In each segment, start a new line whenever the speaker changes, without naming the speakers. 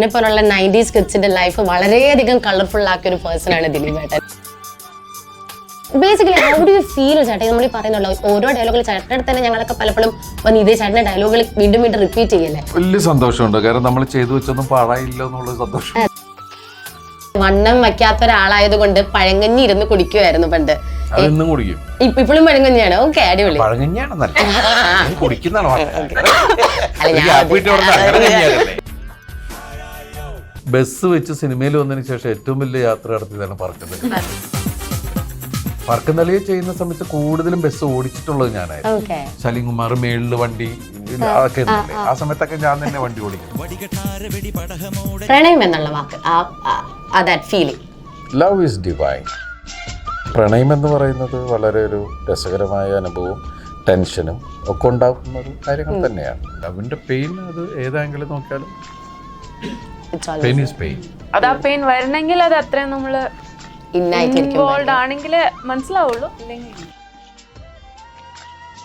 എന്നെ പോലുള്ള 90s കിഡ്സിന്റെ life വളരെയധികം കളർഫുൾ ആക്കിയ ഒരു പേഴ്സൺ ആണ് ദിലീപ് ഏട്ടൻ. Basically how do you feel ചേട്ടാ? നമ്മൾ ഈ പറയുന്നുള്ളൂ ഓരോ ഡയലോഗിൽ ചേട്ടൻ തന്നെ ഞങ്ങളൊക്കെ പലപ്പോഴും വന്ന് ഇതേ ചേട്ടന്റെ ഡയലോഗുകൾ വീണ്ടും വീണ്ടും റിപ്പീറ്റ് ചെയ്യല്ലേ.
വലിയ സന്തോഷമുണ്ട്, കാരണം നമ്മൾ ചെയ്തു വെച്ചൊന്നും പാഴായില്ല എന്നുള്ള സന്തോഷം.
വണ്ണം വയ്ക്കാത്ത ഒരാളായത് കൊണ്ട് പഴങ്കഞ്ഞി ഇരുന്ന് കുടിക്കുമായിരുന്നു പണ്ട്.
അതെന്നും കുടിക്കും.
ഇപ്പോഴും പഴങ്കഞ്ഞിയാണ്. ഓക്കെ, അടിപൊളി.
ബസ് വെച്ച് സിനിമയിൽ വന്നതിന് ശേഷം ഏറ്റവും വലിയ യാത്ര നടത്തിയതാണ് പറക്കുന്നലി. പറക്കുന്നലിയെ ചെയ്യുന്ന സമയത്ത് കൂടുതലും ബസ് ഓടിച്ചിട്ടുള്ളത് ഞാനായിരുന്നു. സലീംകുമാർ മേളില് വണ്ടി അതൊക്കെ ആ സമയത്തൊക്കെ ഞാൻ തന്നെ വണ്ടി ഓടിക്കും.
പ്രണയം എന്നുള്ള വാക്ക്,
ലവ് ഈസ് ഡിവൈൻ. പ്രണയം എന്ന് പറയുന്നത് വളരെ ഒരു രസകരമായ അനുഭവവും ടെൻഷനും ഒക്കെ ഉണ്ടാക്കുന്ന ഒരു കാര്യങ്ങൾ തന്നെയാണ്. ലവിന്റെ പെയിൻ അത് ഏതാങ്കിലും നോക്കിയാലും പെയിൻ ഈസ് പെയിൻ.
അത് ആ പെയിൻ വരണമെങ്കിൽ അത് അത്രയും നമ്മള് ഇൻവോൾവ് ആണെങ്കിൽ മനസ്സിലാവുള്ളൂ.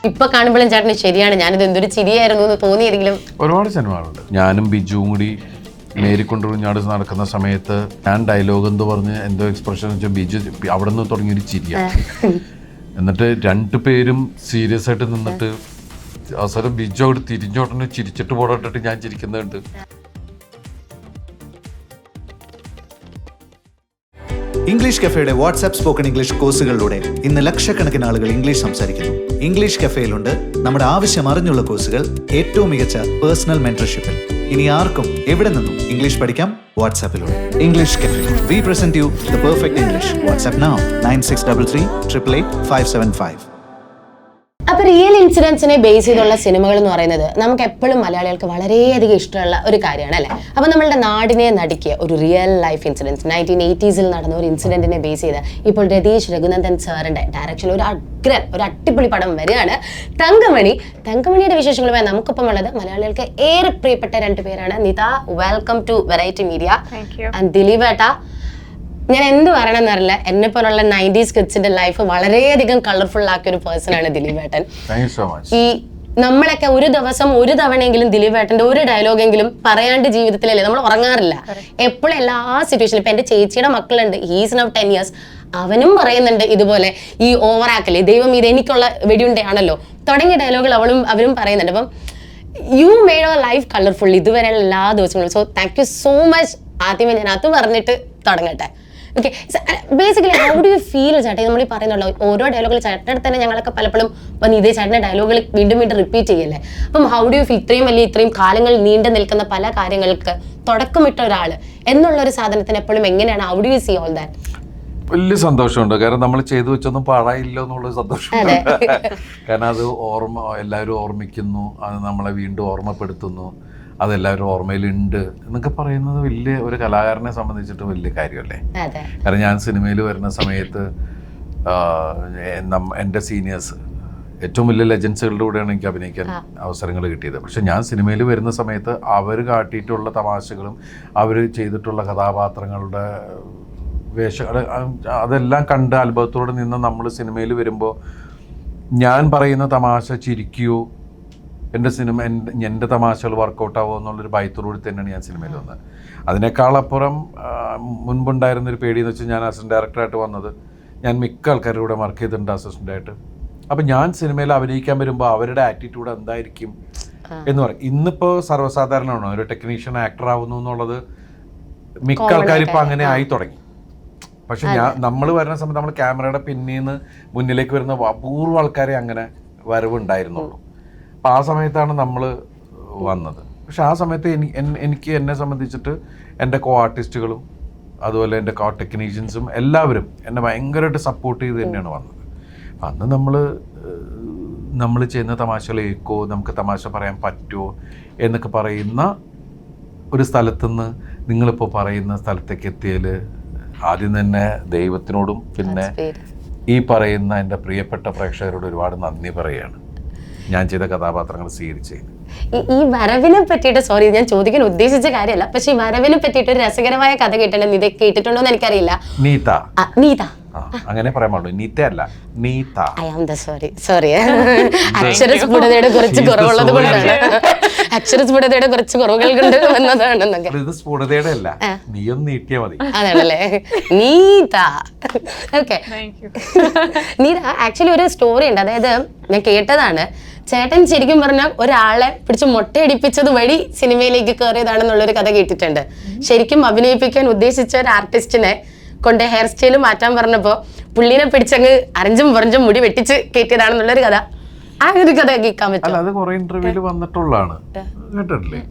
ഇപ്പൊ കാണുമ്പോഴും ചേട്ടന് ശരിയാണ്, ഞാനിത് എന്തൊരു ചിരിയായിരുന്നു എന്ന് തോന്നിയെങ്കിലും.
ഒരുപാട് സിനിമകളുണ്ട്. ഞാനും ബിജുവും കൂടി മേരിക്കൊണ്ടുഞ്ഞാട് നടക്കുന്ന സമയത്ത് ഞാൻ ഡയലോഗ് എന്ന് പറഞ്ഞ് എന്തോ എക്സ്പ്രഷൻ വെച്ചാൽ ബിജു അവിടെ നിന്ന് തുടങ്ങിയൊരു ചിരിയാണ്. എന്നിട്ട് രണ്ടുപേരും സീരിയസ് ആയിട്ട് നിന്നിട്ട് അവസരം ബിജു അവിടെ തിരിഞ്ഞോടനെ ചിരിച്ചിട്ട് പോടട്ടിട്ട് ഞാൻ ചിരിക്കുന്നുണ്ട്.
ഇംഗ്ലീഷ് കഫേയുടെ വാട്സ്ആപ്പ് സ്പോക്കൺ ഇംഗ്ലീഷ് കോഴ്സുകളിലൂടെ ഇന്ന് ലക്ഷക്കണക്കിന് ആളുകൾ ഇംഗ്ലീഷ് സംസാരിക്കുന്നു. ഇംഗ്ലീഷ് കഫേയിലുണ്ട് നമ്മുടെ ആവശ്യം അറിഞ്ഞുള്ള കോഴ്സുകൾ ഏറ്റവും മികച്ച പേഴ്സണൽ മെന്റർഷിപ്പിൽ. ഇനി ആർക്കും എവിടെ നിന്നും ഇംഗ്ലീഷ് പഠിക്കാം വാട്സ്ആപ്പിലൂടെ. English cafe, we present you the perfect English. WhatsApp now 9633388575.
അപ്പൊ റിയൽ ഇൻസിഡൻസിനെ ബേസ് ചെയ്തുള്ള സിനിമകൾ എന്ന് പറയുന്നത് നമുക്ക് എപ്പോഴും മലയാളികൾക്ക് വളരെയധികം ഇഷ്ടമുള്ള ഒരു കാര്യമാണ് അല്ലെ. അപ്പൊ നമ്മളുടെ നാടിനെ നടുക്കിയ ഒരു റിയൽ ലൈഫ് ഇൻസിഡൻസ് 1980s നടന്ന ഒരു ഇൻസിഡന്റിനെ ബേസ് ചെയ്ത് ഇപ്പോൾ രതീഷ് രഘുനന്ദൻ സാറിന്റെ ഡയറക്ഷനിൽ ഒരു അടിപൊളി പടം വരികയാണ്, തങ്കമണി. തങ്കമണിയുടെ വിശേഷങ്ങളുമായി നമുക്കൊപ്പം ഉള്ളത് മലയാളികൾക്ക് ഏറെ പ്രിയപ്പെട്ട രണ്ടുപേരാണ്. Nita, welcome to Variety Media. And Dileep ഏട്ടാ, ഞാൻ എന്ത് പറയണമെന്നറിയില്ല, എന്നെ പോലുള്ള 90s കിഡ്സിന്റെ ലൈഫ് വളരെയധികം കളർഫുൾ ആക്കിയ ഒരു പേഴ്സൺ ആണ് ദിലീപ് ഏട്ടൻ. ഈ നമ്മളൊക്കെ ഒരു ദിവസം ഒരു തവണയെങ്കിലും ദിലീപ് ഏട്ടന്റെ ഒരു ഡയലോഗെങ്കിലും പറയാണ്ട് ജീവിതത്തിലല്ലേ നമ്മൾ ഉറങ്ങാറില്ല. എപ്പോഴും എല്ലാ സിറ്റുവേഷനിലും ഇപ്പൊ എന്റെ ചേച്ചിയുടെ മക്കളുണ്ട്, ഹീസ് നൗ 10 years, അവനും പറയുന്നുണ്ട് ഇതുപോലെ ഈ ഓവറാക്കല്ലേ, ദൈവം ഇത് എനിക്കുള്ള വെടിയുണ്ടയാണല്ലോ തുടങ്ങിയ ഡയലോഗുകൾ അവരും പറയുന്നുണ്ട്. അപ്പം യു മേഡ് അവർ ലൈഫ് കളർഫുൾ ഇതുവരെയുള്ള എല്ലാ ദിവസങ്ങളും. So thank you so much. ആദ്യമേ ഞാൻ അത് പറഞ്ഞിട്ട് തുടങ്ങട്ടെ. Okay, basically how do you feel ചേട്ടാ? നമ്മൾ ഈ പറയുന്നുള്ളൂ ഓരോ ഡയലോഗിൽ ചേട്ടൻ തന്നെ ഞങ്ങളൊക്കെ പലപ്പോഴും വന്ന് ഇതേ ചേട്ടന്റെ ഡയലോഗുകൾ വീണ്ടും വീണ്ടും റിപ്പീറ്റ് ചെയ്യല്ലേ. അപ്പം ഹൗ ഡു യു ഫീൽ ഇത്രയും കാലങ്ങൾ നീണ്ടു നിൽക്കുന്ന പല കാര്യങ്ങൾക്ക് തുടക്കമിട്ട ഒരാള് എന്നുള്ളൊരു സാധനത്തിന് എപ്പോഴും എങ്ങനെയാണ്, how do you see all that?
വലിയ സന്തോഷമുണ്ട്, കാരണം നമ്മൾ ചെയ്തു വെച്ചൊന്നും പാഴായില്ല എന്നുള്ള സന്തോഷം. കാരണം അത് എല്ലാവരും ഓർമ്മിക്കുന്നു, അത് നമ്മളെ വീണ്ടും ഓർമ്മപ്പെടുത്തുന്നു, അതെല്ലാവരും ഓർമ്മയിലുണ്ട് എന്നൊക്കെ പറയുന്നത് വലിയ ഒരു കലാകാരനെ സംബന്ധിച്ചിട്ട് വലിയ കാര്യമല്ലേ. കാരണം ഞാൻ സിനിമയിൽ വരുന്ന സമയത്ത് എൻ്റെ സീനിയേഴ്സ് ഏറ്റവും വലിയ ലെജൻസുകളുടെ കൂടെയാണ് എനിക്ക് അഭിനയിക്കാൻ അവസരങ്ങൾ കിട്ടിയത്. പക്ഷെ ഞാൻ സിനിമയിൽ വരുന്ന സമയത്ത് അവർ കാട്ടിയിട്ടുള്ള തമാശകളും അവർ ചെയ്തിട്ടുള്ള കഥാപാത്രങ്ങളുടെ അതെല്ലാം കണ്ട് അത്ഭുതത്തോടെ നിന്ന് നമ്മൾ സിനിമയിൽ വരുമ്പോൾ ഞാൻ പറയുന്ന തമാശ ചിരിക്കുകയോ എൻ്റെ തമാശകൾ വർക്കൗട്ട് ആവുമോ എന്നുള്ളൊരു ഭയത്തോടുകൂടി തന്നെയാണ് ഞാൻ സിനിമയിൽ വന്നത്. അതിനേക്കാളപ്പുറം മുൻപുണ്ടായിരുന്നൊരു പേടിയെന്ന് വെച്ചാൽ ഞാൻ അസിസ്റ്റന്റ് ഡയറക്ടറായിട്ട് വന്നത്, ഞാൻ മിക്ക ആൾക്കാരുടെ കൂടെ വർക്ക് ചെയ്തിട്ടുണ്ട് അസിസ്റ്റൻ്റായിട്ട്. അപ്പം ഞാൻ സിനിമയിൽ അഭിനയിക്കാൻ വരുമ്പോൾ അവരുടെ ആറ്റിറ്റ്യൂഡ് എന്തായിരിക്കും എന്ന് പറയും. ഇന്നിപ്പോൾ സർവ്വസാധാരണമാണോ ഒരു ടെക്നീഷ്യൻ ആക്ടർ ആവുന്നു എന്നുള്ളത്? മിക്ക ആൾക്കാരും ഇപ്പം അങ്ങനെ ആയി തുടങ്ങി. പക്ഷെ നമ്മൾ വരുന്ന സമയത്ത് നമ്മൾ ക്യാമറയുടെ പിന്നിൽ നിന്ന് മുന്നിലേക്ക് വരുന്ന അപൂർവ ആൾക്കാരെ അങ്ങനെ വരവുണ്ടായിരുന്നുള്ളൂ. അപ്പം ആ സമയത്താണ് നമ്മൾ വന്നത്. പക്ഷെ ആ സമയത്ത് എനിക്ക് എന്നെ സംബന്ധിച്ചിട്ട് എൻ്റെ കോ ആർട്ടിസ്റ്റുകളും അതുപോലെ എൻ്റെ കോ ടെക്നീഷ്യൻസും എല്ലാവരും എന്നെ ഭയങ്കരമായിട്ട് സപ്പോർട്ട് ചെയ്ത് തന്നെയാണ് വന്നത്. അന്ന് നമ്മൾ ചെയ്യുന്ന തമാശകൾ ഏക്കോ, നമുക്ക് തമാശ പറയാൻ പറ്റുമോ എന്നൊക്കെ പറയുന്ന ഒരു സ്ഥലത്തുനിന്ന് നിങ്ങളിപ്പോൾ പറയുന്ന സ്ഥലത്തേക്ക് എത്തിയതിൽ ആദ്യം തന്നെ ദൈവത്തിനോടും പിന്നെ ഈ പറയുന്ന എൻ്റെ പ്രിയപ്പെട്ട പ്രേക്ഷകരോട് ഒരുപാട് നന്ദി പറയുകയാണ്, ഞാൻ ചെയ്ത കഥാപാത്രങ്ങൾ സ്വീകരിച്ചതിന്.
ഈ വരവിനെ പറ്റിയിട്ട്, സോറി ഞാൻ ചോദിക്കാൻ ഉദ്ദേശിച്ച കാര്യമല്ല, പക്ഷെ ഈ വരവിനെ പറ്റിയിട്ട് ഒരു രസകരമായ കഥ കേട്ടിട്ടുണ്ട്. ഇത് കേട്ടിട്ടുണ്ടോ എന്ന് എനിക്കറിയില്ല.
നീത അങ്ങനെ പറയാൻ പാടുള്ളൂ, നീത അല്ല, നീത.
സോറി അക്ഷരസ്ഫുടതയുടെ കുറച്ച് കുറവുള്ളത് കൊണ്ടാണ്. അക്ഷരസ്ഫുടതയുടെ കുറച്ച് കുറവുകൾ കൊണ്ട് വന്നതാണെന്നൊക്കെ.
ഇത് സ്ഫുടതയുടെ അല്ല, നീയൊന്ന് നീട്ടിയാ മതി.
അതാണല്ലേ Neetha. Okay,
thank you.
Neetha actually ഒരു സ്റ്റോറി ഉണ്ട്, അതായത് ഞാൻ കേട്ടതാണ്, ചേട്ടൻ ശരിക്കും പറഞ്ഞാൽ ഒരാളെ പിടിച്ച് മൊട്ടയടിപ്പിച്ചത് വഴി സിനിമയിലേക്ക് കയറിയതാണെന്നുള്ളൊരു കഥ കേട്ടിട്ടുണ്ട്. ശരിക്കും അഭിനയിപ്പിക്കാൻ ഉദ്ദേശിച്ച ഒരു ആർട്ടിസ്റ്റിനെ കൊണ്ട് ഹെയർ സ്റ്റൈൽ മാറ്റാൻ പറഞ്ഞപ്പോ പുള്ളിനെ പിടിച്ചങ്ങ് അരഞ്ചും പുറഞ്ചും മുടി വെട്ടിച്ച് കയറ്റിയതാണെന്നുള്ളൊരു കഥ. ആ ഒരു കഥ കേൾക്കാൻ
അല്ല,
പറ്റും?
അത് കുറെ ഇന്റർവ്യൂല് വന്നിട്ടുള്ളതാണ്, കേട്ടിട്ടില്ലേ?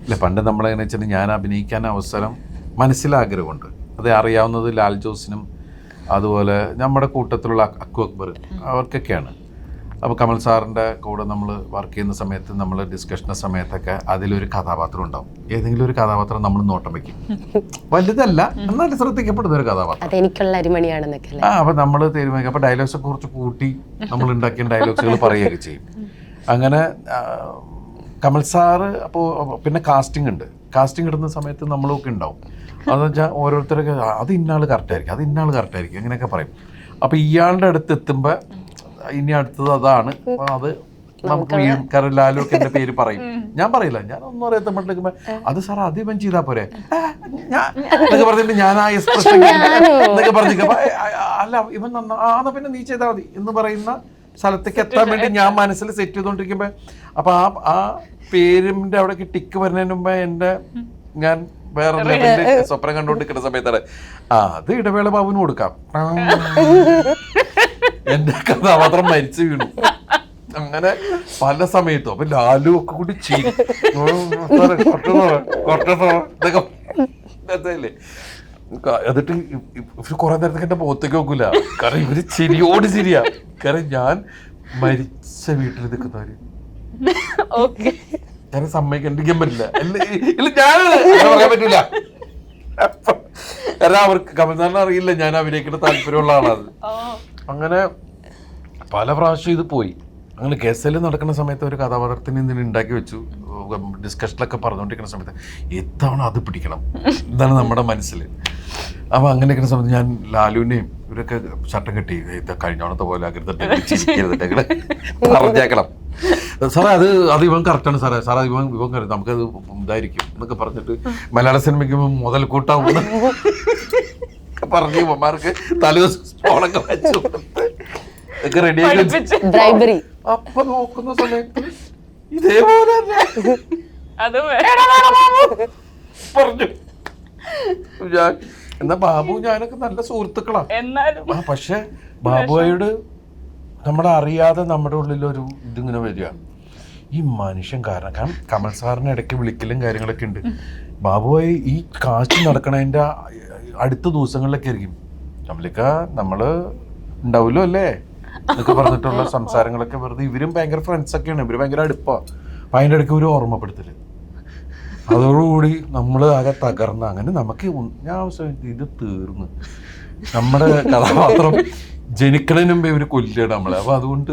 ഇല്ല, പണ്ട് നമ്മളെങ്ങനെ വെച്ചാൽ ഞാൻ അഭിനയിക്കാൻ അവസരം മനസ്സിലാഗ്രഹമുണ്ട്. അത് അറിയാവുന്നത് ലാൽ ജോസിനും അതുപോലെ നമ്മുടെ കൂട്ടത്തിലുള്ള അക്കു അക്ബർ അവർക്കൊക്കെയാണ്. അപ്പോൾ കമൽ സാറിൻ്റെ കൂടെ നമ്മൾ വർക്ക് ചെയ്യുന്ന സമയത്ത്, നമ്മൾ ഡിസ്കഷൻ്റെ സമയത്തൊക്കെ അതിലൊരു കഥാപാത്രം ഉണ്ടാവും. ഏതെങ്കിലും ഒരു കഥാപാത്രം നമ്മൾ നോട്ടം വയ്ക്കും, വലുതല്ല എന്നാലും ശ്രദ്ധിക്കപ്പെടുന്ന ഒരു കഥാപാത്രം.
അതെനിക്കുള്ള അരിമണിയാണെന്നൊക്കെ അല്ലേ?
അപ്പോൾ നമ്മൾ തീരുമാനിക്കും. അപ്പോൾ ഡയലോഗ്സൊക്കെ കുറച്ച് കൂട്ടി നമ്മൾ ഉണ്ടാക്കിയ ഡയലോഗ്സുകൾ പറയുകയൊക്കെ ചെയ്യും. അങ്ങനെ കമൽ സാറ് അപ്പോൾ പിന്നെ കാസ്റ്റിംഗ് ഉണ്ട്. കാസ്റ്റിംഗ് ഇടുന്ന സമയത്ത് നമ്മളൊക്കെ ഉണ്ടാവും. അതെന്ന് വെച്ചാൽ ഓരോരുത്തരൊക്കെ അത് ഇന്നാൾ കറക്റ്റായിരിക്കും, അത് ഇന്നാൾ കറക്റ്റായിരിക്കും, അങ്ങനെയൊക്കെ പറയും. അപ്പോൾ ഇയാളുടെ അടുത്ത് എത്തുമ്പോൾ ഇനി അടുത്തത് അതാണ്, അത് നമുക്ക് ലാലു ഒക്കെ എൻ്റെ പേര് പറയും. ഞാൻ പറയില്ല, ഞാൻ ഒന്നും അറിയാത്തപ്പോഴേക്കുമ്പോ അത് സാർ അത് ഇവൻ ചെയ്താൽ പോരെ എന്നൊക്കെ പറഞ്ഞിട്ട് ഞാൻ ആ എക്സ്പ്രഷൻ എന്നൊക്കെ പറഞ്ഞിരിക്കും. അല്ല ഇവൻ നന്നാ പിന്നെ നീ ചെയ്താൽ മതി എന്ന് പറയുന്ന സ്ഥലത്തേക്ക് എത്താൻ വേണ്ടി ഞാൻ മനസ്സിൽ സെറ്റ് ചെയ്തുകൊണ്ടിരിക്കുമ്പോ അപ്പൊ ആ പേരിന്റെ അവിടേക്ക് ടിക്ക് വരുന്നതിന് മുമ്പ് എൻ്റെ ഞാൻ വേറെ ലെവലില് സ്വപ്നം കണ്ടുകൊണ്ടിരിക്കുന്ന സമയത്താണ് അത് ഇടവേള ബാബുവിന് കൊടുക്കാം. എന്റെ കഥാപാത്രം മരിച്ചു വീണു. അങ്ങനെ പല സമയത്തും അപ്പൊ ലാലു ഒക്കെ കൂടി ഇതൊക്കെ എന്നിട്ട് ഇവര് കുറെ നേരത്തേക്ക് എന്റെ മുഖത്തേക്ക് നോക്കൂല, കാരണം ഇവര് ചിരിയോട് ചിരിയാ. കാരണം ഞാൻ മരിച്ച വീട്ടിൽ നിൽക്കുന്നവര് ഞാൻ സമ്മതിക്കണ്ടിരിക്കാൻ പറ്റില്ല, ഞാൻ പറയാൻ പറ്റൂല. കാരണം അവർക്ക് കമൽനാഥിനെ അറിയില്ല ഞാൻ അഭിനയിക്കുന്ന താല്പര്യമുള്ള ആളാണ്. അങ്ങനെ പല പ്രാവശ്യം ഇത് പോയി. അങ്ങനെ ഗസൽ നടക്കുന്ന സമയത്ത് ഒരു കഥാപാത്രത്തിന് ഇതിന് ഉണ്ടാക്കി വെച്ചു. ഡിസ്കഷനിലൊക്കെ പറഞ്ഞുകൊണ്ടിരിക്കുന്ന സമയത്ത് എത്തവണ അത് പിടിക്കണം, ഇതാണ് നമ്മുടെ മനസ്സിൽ. അപ്പോൾ അങ്ങനെയൊക്കെ സമയത്ത് ഞാൻ ലാലുവിനെയും ഇവരൊക്കെ ചട്ടം കെട്ടി കഴിഞ്ഞോണത്തെ പോലെ അകൃതരുത് പറഞ്ഞേക്കണം സാറേ, അത് ഇവൻ കറക്റ്റാണ് സാറേ, സാറേ ഇവൻ നമുക്കത് ഇതായിരിക്കും എന്നൊക്കെ പറഞ്ഞിട്ട് മലയാള സിനിമയ്ക്ക് മുതൽക്കൂട്ടാവും പറഞ്ഞ് ഇവന്മാർക്ക് തലേദിവസം സ്പോളൊക്കെ വെച്ച് ഒക്കെ റെഡിയാക്കി. അപ്പൊ നോക്കുന്ന സമയത്ത് ഇതേപോലെ പറഞ്ഞു. ഞാൻ എന്നാ ബാബു ഞാനൊക്കെ നല്ല സുഹൃത്തുക്കളാ. പക്ഷെ ബാബുവായോട് നമ്മളെ അറിയാതെ നമ്മുടെ ഉള്ളിലൊരു ഇതിങ്ങനെ വരിക, ഈ മനുഷ്യൻ കാരണം കമൽ സാറിന് ഇടയ്ക്ക് വിളിക്കലും കാര്യങ്ങളൊക്കെ ഉണ്ട്. ബാബുവായി ഈ കാശ് നടക്കണതിൻ്റെ അടുത്ത ദിവസങ്ങളിലൊക്കെ ആയിരിക്കും നമ്മളിക്ക നമ്മള് ഉണ്ടാവുമല്ലോ അല്ലേ എന്നൊക്കെ പറഞ്ഞിട്ടുള്ള സംസാരങ്ങളൊക്കെ വെറുതെ. ഇവരും ഭയങ്കര ഫ്രണ്ട്സൊക്കെയാണ്, ഇവര് ഭയങ്കര അടുപ്പാണ്. അപ്പം അതിൻ്റെ ഇടയ്ക്ക് ഒരു ഓർമ്മപ്പെടുത്തല്, അതോടുകൂടി നമ്മൾ ആകെ തകർന്ന്. അങ്ങനെ നമുക്ക് ഞാൻ അവസാനം ഇത് തീർന്ന് നമ്മുടെ കഥാപാത്രം ജനിക്കണതിന് മുമ്പേ ഇവർ കൊല്ലുകയാണ് നമ്മളെ. അപ്പോൾ അതുകൊണ്ട്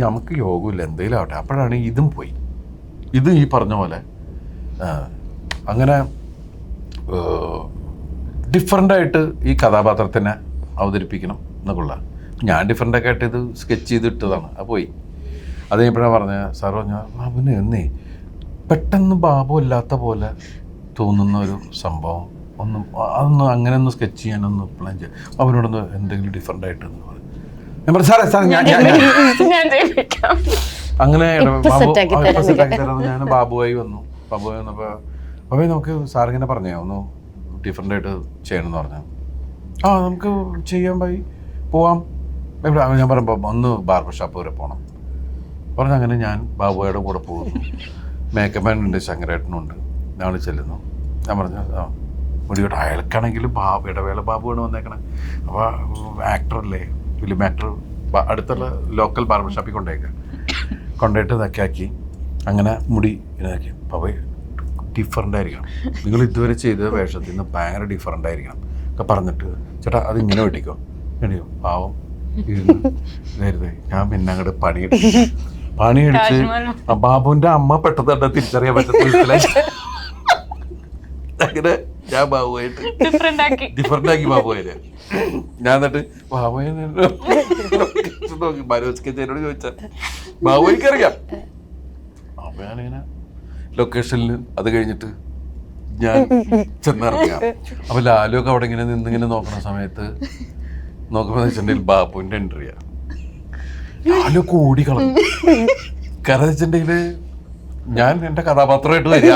നമുക്ക് യോഗമില്ല, എന്തെങ്കിലും ആവട്ടെ. അപ്പോഴാണ് ഇതും പോയി. ഇത് ഈ പറഞ്ഞ പോലെ അങ്ങനെ ഡിഫറൻ്റായിട്ട് ഈ കഥാപാത്രത്തിനെ അവതരിപ്പിക്കണം എന്നൊക്കെയുള്ള ഞാൻ ഡിഫറൻ്റൊക്കെ ആയിട്ട് ഇത് സ്കെച്ച് ചെയ്തിട്ടതാണ്. അത് പോയി. അത് കഴിഞ്ഞപ്പോഴാണ് പറഞ്ഞത് സാർ പറഞ്ഞ ബാബുവിന് എന്നേ പെട്ടെന്ന് ബാബു അല്ലാത്ത പോലെ തോന്നുന്ന ഒരു സംഭവം അതൊന്ന് അങ്ങനെ ഒന്ന് സ്കെച്ച് ചെയ്യാനൊന്ന് പ്ലാൻ ചെയ്യാം, അവനോടൊന്ന് എന്തെങ്കിലും ഡിഫറൻ്റ് ആയിട്ട് ഞാൻ പറഞ്ഞു സാറേ സാറേ ഞാൻ അങ്ങനെ ഞാൻ ബാബുവായി വന്നു. ബാബുവായി വന്നപ്പോൾ ബാബുവായി നമുക്ക് സാറിങ്ങനെ പറഞ്ഞേ ഒന്ന് ഡിഫറൻ്റ് ആയിട്ട് ചെയ്യണമെന്ന് പറഞ്ഞു. നമുക്ക് ചെയ്യാൻ പോയി പോവാം. ഞാൻ പറയുമ്പോൾ ഒന്ന് ബാർബർ ഷോപ്പ് വരെ പോകണം പറഞ്ഞു. അങ്ങനെ ഞാൻ ബാബുവായുടെ കൂടെ പോകുന്നു. മേക്കപ്പ് മാൻ ഉണ്ട്, ശങ്കരേട്ടനുണ്ട്. ഞങ്ങൾ ചെല്ലുന്നു. ഞാൻ പറഞ്ഞു മുടിയോട്ട് അയാൾക്കാണെങ്കിലും ഇടവേള ബാബുവാണ് വന്നേക്കണേ. അപ്പോൾ ആക്ടറല്ലേ, ഫിലിം ആക്ടർ, അടുത്തുള്ള ലോക്കൽ ബാർബർ ഷോപ്പിൽ കൊണ്ടുപോയിട്ട് ഇതൊക്കെ ആക്കി. അങ്ങനെ മുടി ഇതാക്കി. അപ്പോൾ ഡിഫറൻ്റ് ആയിരിക്കണം, നിങ്ങൾ ഇതുവരെ ചെയ്ത വേഷത്തിൽ നിന്ന് ഭയങ്കര ഡിഫറൻ്റ് ആയിരിക്കണം ഒക്കെ പറഞ്ഞിട്ട് ചേട്ടാ അതിങ്ങനെ വെട്ടിക്കോ വേണ്ടിയോ പാവം ഇരുന്ന് ഞാൻ പിന്നെ അങ്ങോട്ട് പണിയടിച്ച് ബാബുവിന്റെ അമ്മ പെട്ടെന്ന് തിരിച്ചറിയാൻ പറ്റത്തില്ല. അങ്ങനെ ഞാൻ ബാബുവായിട്ട് ഡിഫറൻ്റ് ആക്കി ബാബുവായിട്ട്. ഞാൻ എന്നിട്ട് ബാബുവിനെ നോക്കി മനോജ് കച്ചേരിയോട് ചോദിച്ചാൽ ബാബു എനിക്കറിയാം അപ്പൊ ഞാനിങ്ങനെ ലൊക്കേഷനിൽ അത് കഴിഞ്ഞിട്ട് ഞാൻ ചെന്നിറങ്ങാം. അപ്പൊ ലാലുവൊക്കെ അവിടെ ഇങ്ങനെ നിന്നിങ്ങനെ നോക്കുന്ന സമയത്ത് നോക്കുമ്പോ വെച്ചിട്ടുണ്ടെങ്കിൽ ബാബുവിന്റെ എൻട്രിയാ. ലാലുവൊക്കെ ഓടിക്കളഞ്ഞു. കാരണം വെച്ചിട്ടുണ്ടെങ്കില് ഞാൻ എന്റെ കഥാപാത്രമായിട്ട് വരിക.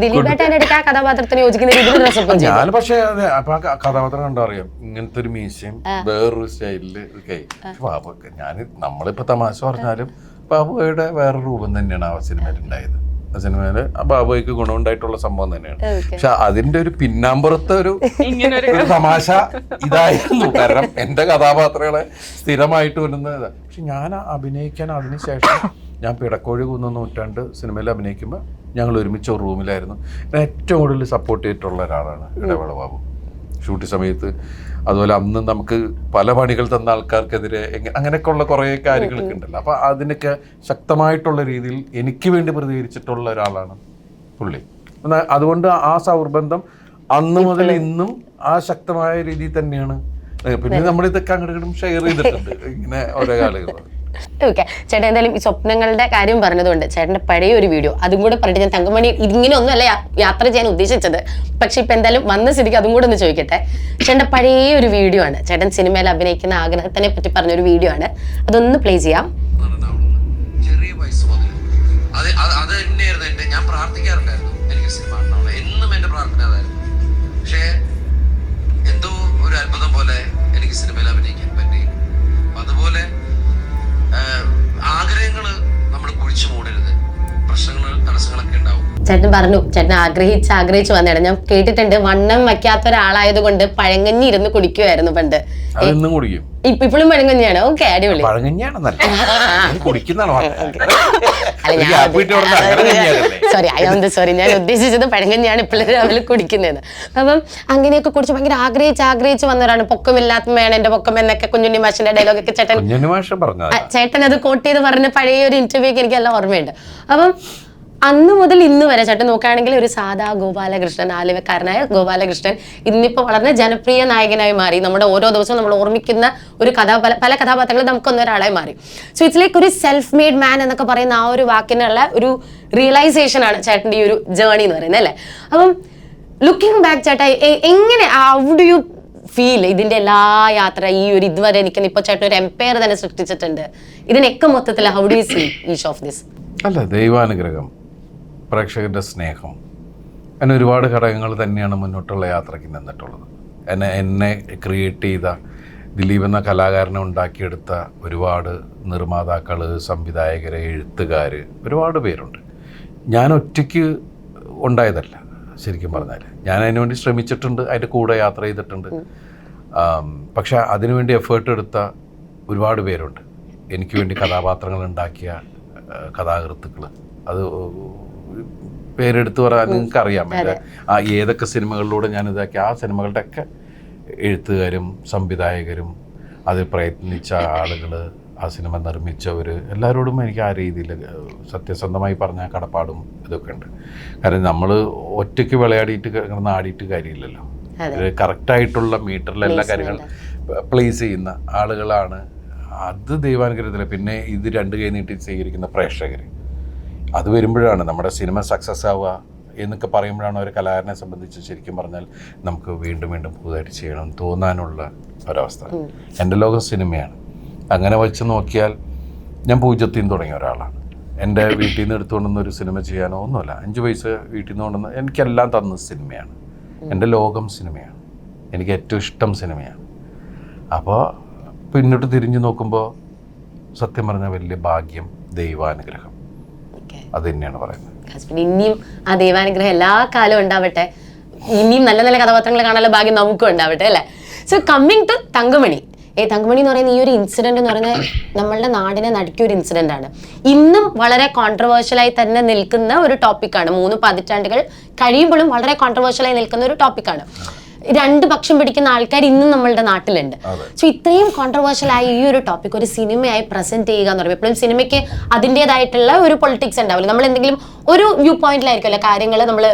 ദിലീപേട്ടൻ്റെ അടുത്ത് ആ കഥാപാത്രത്തിന് യോജിക്കുന്ന രീതിയിൽ ഡ്രസ്സപ്പ് ചെയ്തു.
ഞാൻ പക്ഷെ അതെ അപ്പൊ ആ കഥാപാത്രം കണ്ടോ അറിയാം, ഇങ്ങനത്തെ ഒരു മീശയും വേറൊരു സ്റ്റൈലില് ഒക്കെ. ബാബുക്കെ ഞാൻ നമ്മളിപ്പോ തമാശ പറഞ്ഞാലും ബാബുയുടെ വേറെ രൂപം തന്നെയാണ് ആ സിനിമയിൽ ഉണ്ടായത്. ആ സിനിമയില് ആ ബാബുയ്ക്ക് ഗുണമുണ്ടായിട്ടുള്ള സംഭവം തന്നെയാണ്. പക്ഷെ അതിന്റെ ഒരു പിന്നാമ്പുറത്തെ ഒരു തമാശ ഇതായിരുന്നു. കാരണം എന്റെ കഥാപാത്രങ്ങളെ സ്ഥിരമായിട്ട് വരുന്നത്. പക്ഷെ ഞാൻ അഭിനയിക്കാൻ അതിനുശേഷം ഞാൻ പിടക്കോഴി കുന്ന നൂറ്റാണ്ട് സിനിമയിൽ അഭിനയിക്കുമ്പോൾ ഞങ്ങൾ ഒരുമിച്ച് ഒരു റൂമിലായിരുന്നു. ഏറ്റവും കൂടുതൽ സപ്പോർട്ട് ചെയ്തിട്ടുള്ള ഒരാളാണ് ഇടവേള ബാബു ഷൂട്ടിംഗ് സമയത്ത്. അതുപോലെ അന്ന് നമുക്ക് പല പണികൾ തന്ന ആൾക്കാർക്കെതിരെ അങ്ങനെയൊക്കെയുള്ള കുറേ കാര്യങ്ങളൊക്കെ ഉണ്ടല്ലോ. അപ്പം അതിനൊക്കെ ശക്തമായിട്ടുള്ള രീതിയിൽ എനിക്ക് വേണ്ടി പ്രതികരിച്ചിട്ടുള്ള ഒരാളാണ് പുള്ളി. എന്നാൽ അതുകൊണ്ട് ആ സൗഹൃദം അന്ന് മുതൽ ഇന്നും ആ ശക്തമായ രീതിയിൽ തന്നെയാണ്. പിന്നെ നമ്മളിതൊക്കെ അങ്ങോട്ടും ഷെയർ ചെയ്തിട്ടുണ്ട് ഇങ്ങനെ ഓരോ കാലങ്ങൾ.
ഓക്കെ ചേട്ടൻ എന്തായാലും ഈ സ്വപ്നങ്ങളുടെ കാര്യം പറഞ്ഞതുകൊണ്ട് ചേട്ടൻ്റെ പഴയ ഒരു വീഡിയോ അതും കൂടെ പറഞ്ഞിട്ട് ഞാൻ തങ്കമണി ഇങ്ങനെ ഒന്നുമല്ല യാത്ര ചെയ്യാൻ ഉദ്ദേശിച്ചത്, പക്ഷെ ഇപ്പം എന്തായാലും വന്ന സ്ഥിതിക്ക് അതും കൂടെ ഒന്ന് ചോദിക്കട്ടെ. ചേട്ടൻ്റെ പഴയ ഒരു വീഡിയോ ആണ്, ചേട്ടൻ സിനിമയിൽ അഭിനയിക്കുന്ന ആഗ്രഹത്തിനെ പറ്റി പറഞ്ഞൊരു വീഡിയോ ആണ്, അതൊന്ന് പ്ലേ ചെയ്യാം.
ചെറിയ വയസ്സ് മുതൽ അത് തന്നെയായിരുന്നു ഞാൻ പ്രാർത്ഥിക്കാറുണ്ടായിരുന്നു എനിക്ക് സിനിമ കാണണം. എന്നും എൻ്റെ പ്രാർത്ഥന അതായിരുന്നു. പക്ഷേ എന്തോ ഒരു അത്ഭുതം പോലെ എനിക്ക് സിനിമയിൽ അഭിനയിക്കാൻ പറ്റി. അതുപോലെ ആഗ്രഹങ്ങള് നമ്മൾ കുഴിച്ചു മൂടരുത്. പ്രശ്നങ്ങൾ തടസ്സങ്ങളൊക്കെ ഉണ്ടാവും.
ചേട്ടൻ പറഞ്ഞു ചേട്ടൻ ആഗ്രഹിച്ചു വന്നതാണ്. ഞാൻ കേട്ടിട്ടുണ്ട് വണ്ണം വയ്ക്കാത്ത ഒരാളായത് കൊണ്ട് പഴങ്കഞ്ഞി ഇരുന്ന് കുടിക്കുമായിരുന്നു പണ്ട്.
കുടിക്കും
ഇപ്പോഴും പഴങ്കഞ്ഞിയാണ്. ഓക്കെ, അടിപൊളി. സോറി, ഞാൻ ഉദ്ദേശിച്ചത് പഴങ്കഞ്ഞിയാണ് ഇപ്പോഴും രാവിലെ കുടിക്കുന്നത്. അപ്പം അങ്ങനെയൊക്കെ കുടിച്ച് ഭയങ്കര ആഗ്രഹിച്ച് വന്നവരാണ്. പൊക്കമില്ലാത്തമ്മയാണ് എന്റെ പൊക്കം എന്നൊക്കെ കുഞ്ഞുണ്ണി മാഷിന്റെ ഡയലോഗൊക്കെ ചേട്ടൻ അത് കോട്ട് ചെയ്ത് പറഞ്ഞ പഴയ ഒരു ഇന്റർവ്യൂ ഒക്കെ എനിക്ക് എല്ലാം ഓർമ്മയുണ്ട്. അപ്പം അന്ന് മുതൽ ഇന്ന് വരെ ചേട്ടൻ നോക്കുകയാണെങ്കിൽ ഒരു സാധാ ഗോപാലകൃഷ്ണൻ, ആലുവക്കാരനായ ഗോപാലകൃഷ്ണൻ ഇന്നിപ്പോൾ വളരെ ജനപ്രിയ നായകനായി മാറി. നമ്മുടെ ഓരോ ദിവസവും നമ്മൾ ഓർമ്മിക്കുന്ന ഒരു പല കഥാപാത്രങ്ങളും നമുക്കൊന്നൊരാളായി മാറി. സോ ഇറ്റ്സ് ലൈക്ക് ഒരു സെൽഫ് മെയ്ഡ് മാൻ എന്നൊക്കെ പറയുന്ന ആ ഒരു വാക്കിനുള്ള ഒരു റിയലൈസേഷൻ ആണ് ചേട്ടൻ്റെ ഈ ഒരു ജേർണി എന്ന് പറയുന്നത് അല്ലേ. അപ്പം ലുക്കിംഗ് ബാക്ക് ചേട്ടാ എങ്ങനെ ഹൗ ഡു യു ഫീൽ ഇതിന്റെ എല്ലാ യാത്ര ഈ ഒരു ഇതുവരെ നിൽക്കുന്ന ഇപ്പോൾ ചേട്ടൻ ഒരു എംപയർ തന്നെ സൃഷ്ടിച്ചിട്ടുണ്ട്. ഇതിനൊക്കെ മൊത്തത്തിൽ how do you see each of this?
അല്ല, ദൈവാനുഗ്രഹം, പ്രേക്ഷകരുടെ സ്നേഹം, അങ്ങനെ ഒരുപാട് ഘടകങ്ങൾ തന്നെയാണ് മുന്നോട്ടുള്ള യാത്രയ്ക്ക് നിന്നിട്ടുള്ളത്. എന്നെ ക്രിയേറ്റ് ചെയ്ത ദിലീപ് എന്ന കലാകാരനെ ഉണ്ടാക്കിയെടുത്ത ഒരുപാട് നിർമ്മാതാക്കൾ, സംവിധായകർ, എഴുത്തുകാർ, ഒരുപാട് പേരുണ്ട്. ഞാൻ ഒറ്റയ്ക്ക് ഉണ്ടായതല്ല ശരിക്കും പറഞ്ഞാൽ. ഞാൻ അതിനുവേണ്ടി ശ്രമിച്ചിട്ടുണ്ട്, അതിൻ്റെ കൂടെ യാത്ര ചെയ്തിട്ടുണ്ട്. പക്ഷെ അതിനുവേണ്ടി എഫേർട്ട് എടുത്ത ഒരുപാട് പേരുണ്ട്. എനിക്ക് വേണ്ടി കഥാപാത്രങ്ങൾ ഉണ്ടാക്കിയ കഥാകൃത്തുക്കൾ. അത് പേരെടുത്ത് പറയാൻ നിങ്ങൾക്ക് അറിയാം. എൻ്റെ ഏതൊക്കെ സിനിമകളിലൂടെ ഞാൻ ഇതാക്കി ആ സിനിമകളുടെയൊക്കെ എഴുത്തുകാരും സംവിധായകരും അതിൽ പ്രയത്നിച്ച ആളുകൾ, ആ സിനിമ നിർമ്മിച്ചവർ, എല്ലാവരോടും എനിക്ക് ആ രീതിയിൽ സത്യസന്ധമായി പറഞ്ഞ കടപ്പാടും ഇതൊക്കെ ഉണ്ട്. കാരണം നമ്മൾ ഒറ്റയ്ക്ക് വിളയാടിയിട്ട് ആടിയിട്ട് കാര്യമില്ലല്ലോ. കറക്റ്റായിട്ടുള്ള മീറ്ററിൽ എല്ലാ കാര്യങ്ങളും പ്ലേസ് ചെയ്യുന്ന ആളുകളാണ്. അത് ദൈവാനുഗ്രഹത്തില്. പിന്നെ ഇത് രണ്ട് കൈ നീട്ടി സ്വീകരിക്കുന്ന പ്രേക്ഷകർ, അത് വരുമ്പോഴാണ് നമ്മുടെ സിനിമ സക്സസ് ആവുക എന്നൊക്കെ പറയുമ്പോഴാണ് ഒരു കലാകാരനെ സംബന്ധിച്ച് ശരിക്കും പറഞ്ഞാൽ നമുക്ക് വീണ്ടും വീണ്ടും പുതുതായിട്ട് ചെയ്യണം തോന്നാനുള്ള ഒരവസ്ഥ. എൻ്റെ ലോകം സിനിമയാണ്. അങ്ങനെ വെച്ച് നോക്കിയാൽ ഞാൻ പൂജ്യത്തിൽ നിന്ന് തുടങ്ങിയ ഒരാളാണ്. എൻ്റെ വീട്ടിൽ നിന്ന് എടുത്തുകൊണ്ടുവന്ന ഒരു സിനിമ ചെയ്യാനോ ഒന്നുമല്ല. 5 പൈസ വീട്ടിൽ നിന്ന് കൊണ്ടുവന്ന് എനിക്കെല്ലാം തന്നത് സിനിമയാണ്. എൻ്റെ ലോകം സിനിമയാണ്. എനിക്ക് ഏറ്റവും ഇഷ്ടം സിനിമയാണ്. അപ്പോൾ പിന്നോട്ട് തിരിഞ്ഞു നോക്കുമ്പോൾ സത്യം പറഞ്ഞാൽ വലിയ ഭാഗ്യം, ദൈവാനുഗ്രഹം, അത് തന്നെയാണ് പറയുന്നത്.
ഇനിയും ആ ദൈവാനുഗ്രഹം എല്ലാ കാലവും ഉണ്ടാവട്ടെ. ഇനിയും നല്ല നല്ല കഥാപാത്രങ്ങൾ കാണാനുള്ള ഭാഗ്യം നമുക്കും ഉണ്ടാവട്ടെ അല്ലേ. So coming to Thankamani. Thankamani എന്ന് പറയുന്ന ഈ ഒരു ഇൻസിഡന്റ് എന്ന് പറയുന്നത് നമ്മളുടെ നാടിനെ നടുക്കിയ ഒരു ഇൻസിഡന്റ് ആണ്. ഇന്നും വളരെ കോൺട്രവേഴ്ഷ്യലായി തന്നെ നിൽക്കുന്ന ഒരു ടോപ്പിക്കാണ്. 3 പതിറ്റാണ്ടുകൾ കഴിയുമ്പോഴും വളരെ കോൺട്രവേഴ്ഷ്യലായി നിൽക്കുന്ന ഒരു ടോപ്പിക്കാണ്. രണ്ട് പക്ഷം പിടിക്കുന്ന ആൾക്കാർ ഇന്നും നമ്മളുടെ നാട്ടിലുണ്ട്. സോ ഇത്രയും കോൺട്രവേഴ്ഷ്യൽ ആയ ഈ ഒരു ടോപ്പിക് ഒരു സിനിമയായി പ്രസന്റ് ചെയ്യുക എന്ന് പറയുമ്പോൾ എപ്പോഴും സിനിമയ്ക്ക് അതിൻ്റെതായിട്ടുള്ള ഒരു പൊളിറ്റിക്സ് ഉണ്ടാവില്ല. നമ്മൾ എന്തെങ്കിലും ഒരു വ്യൂ പോയിന്റിലായിരിക്കുമല്ലോ കാര്യങ്ങൾ നമ്മൾ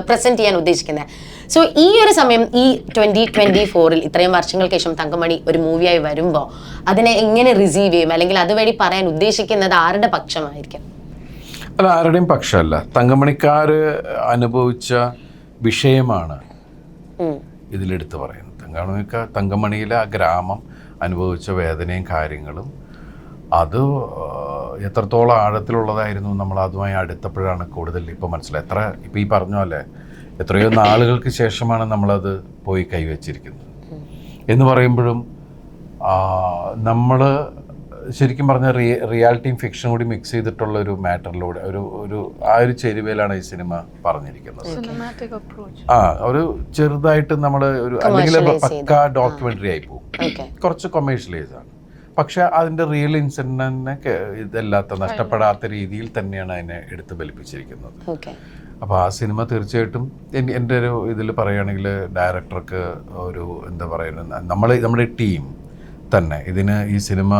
പ്രസന്റ് ചെയ്യാൻ ഉദ്ദേശിക്കുന്നത്. സോ ഈ ഒരു സമയം ഈ 2024 ഇത്രയും വർഷങ്ങൾക്ക് ശേഷം തങ്കമണി ഒരു മൂവിയായി വരുമ്പോൾ അതിനെ എങ്ങനെ റിസീവ് ചെയ്യും, അല്ലെങ്കിൽ അതുവഴി പറയാൻ ഉദ്ദേശിക്കുന്നത് ആരുടെ പക്ഷമായിരിക്കും?
അത് ആരുടെയും പക്ഷമല്ല, തങ്കമണിക്കാർ അനുഭവിച്ച വിഷയമാണ് ഇതിലെടുത്ത് പറയുന്നത്. തങ്കമണിയിലെ ആ ഗ്രാമം അനുഭവിച്ച വേദനയും കാര്യങ്ങളും അത് എത്രത്തോളം ആഴത്തിലുള്ളതായിരുന്നു നമ്മൾ അതുമായി അടുത്തപ്പോഴാണ് കൂടുതൽ ഇപ്പോൾ മനസ്സിലായത്. ഇപ്പോൾ ഈ പറഞ്ഞ പോലെ എത്രയോ നാളുകൾക്ക് ശേഷമാണ് നമ്മളത് പോയി കൈവച്ചിരിക്കുന്നത് എന്ന് പറയുമ്പോഴും നമ്മൾ ശരിക്കും പറഞ്ഞ റിയാലിറ്റിയും ഫിക്ഷനും കൂടി മിക്സ് ചെയ്തിട്ടുള്ള ഒരു മാറ്ററിലൂടെ ഒരു ആ ഒരു ചേരുവയിലാണ് ഈ സിനിമ പറഞ്ഞിരിക്കുന്നത്. ഒരു ചെറുതായിട്ട് നമ്മൾ ഒരു അല്ലെങ്കിൽ പക്ക ഡോക്യുമെന്ററി ആയി പോകും, കുറച്ച് കൊമേഴ്ഷ്യലൈസ് ആണ്. പക്ഷെ അതിൻ്റെ റിയൽ ഇൻസിഡന്റിനെ ഇതല്ലാത്ത നഷ്ടപ്പെടാത്ത രീതിയിൽ തന്നെയാണ് അതിനെ എടുത്ത് ബലിപ്പിച്ചിരിക്കുന്നത്. അപ്പോൾ ആ സിനിമ തീർച്ചയായിട്ടും എൻ്റെ ഒരു ഇതിൽ പറയുകയാണെങ്കിൽ ഡയറക്ടർക്ക് ഒരു എന്താ പറയുന്നത്, നമ്മുടെ ടീം തന്നെ ഈ സിനിമ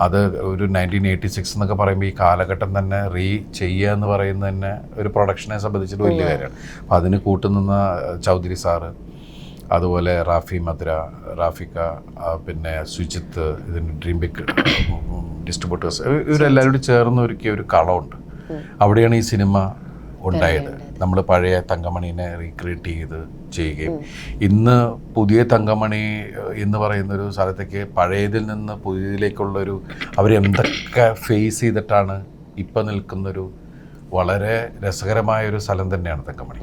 അത് ഒരു 1986 എന്നൊക്കെ പറയുമ്പോൾ ഈ കാലഘട്ടം തന്നെ ചെയ്യുക എന്ന് പറയുന്നത് തന്നെ ഒരു പ്രൊഡക്ഷനെ സംബന്ധിച്ചിട്ട് വലിയ കാര്യമാണ്. അപ്പോൾ അതിന് കൂട്ടുനിന്ന ചൗധരി സാറ്, അതുപോലെ റാഫി മദ്ര, റാഫിക്ക, പിന്നെ സുജിത്ത്, ഇതിൻ്റെ ഡ്രീം ബിഗ് ഡിസ്ട്രിബ്യൂട്ടേഴ്സ്, ഇവരെല്ലാവരും കൂടി ചേർന്ന് ഒരുക്കിയ ഒരു കളമുണ്ട്. അവിടെയാണ് ഈ സിനിമ ഉണ്ടായത്. നമ്മൾ പഴയ തങ്കമണീനെ റീക്രിയേറ്റ് ചെയ്യുകയും ഇന്ന് പുതിയ തങ്കമണി എന്ന് പറയുന്നൊരു സ്ഥലത്തേക്ക് പഴയതിൽ നിന്ന് പുതിയതിലേക്കുള്ളൊരു അവരെന്തൊക്കെ ഫേസ് ചെയ്തിട്ടാണ് ഇപ്പം നിൽക്കുന്നൊരു വളരെ രസകരമായൊരു സ്ഥലം തന്നെയാണ് തങ്കമണി.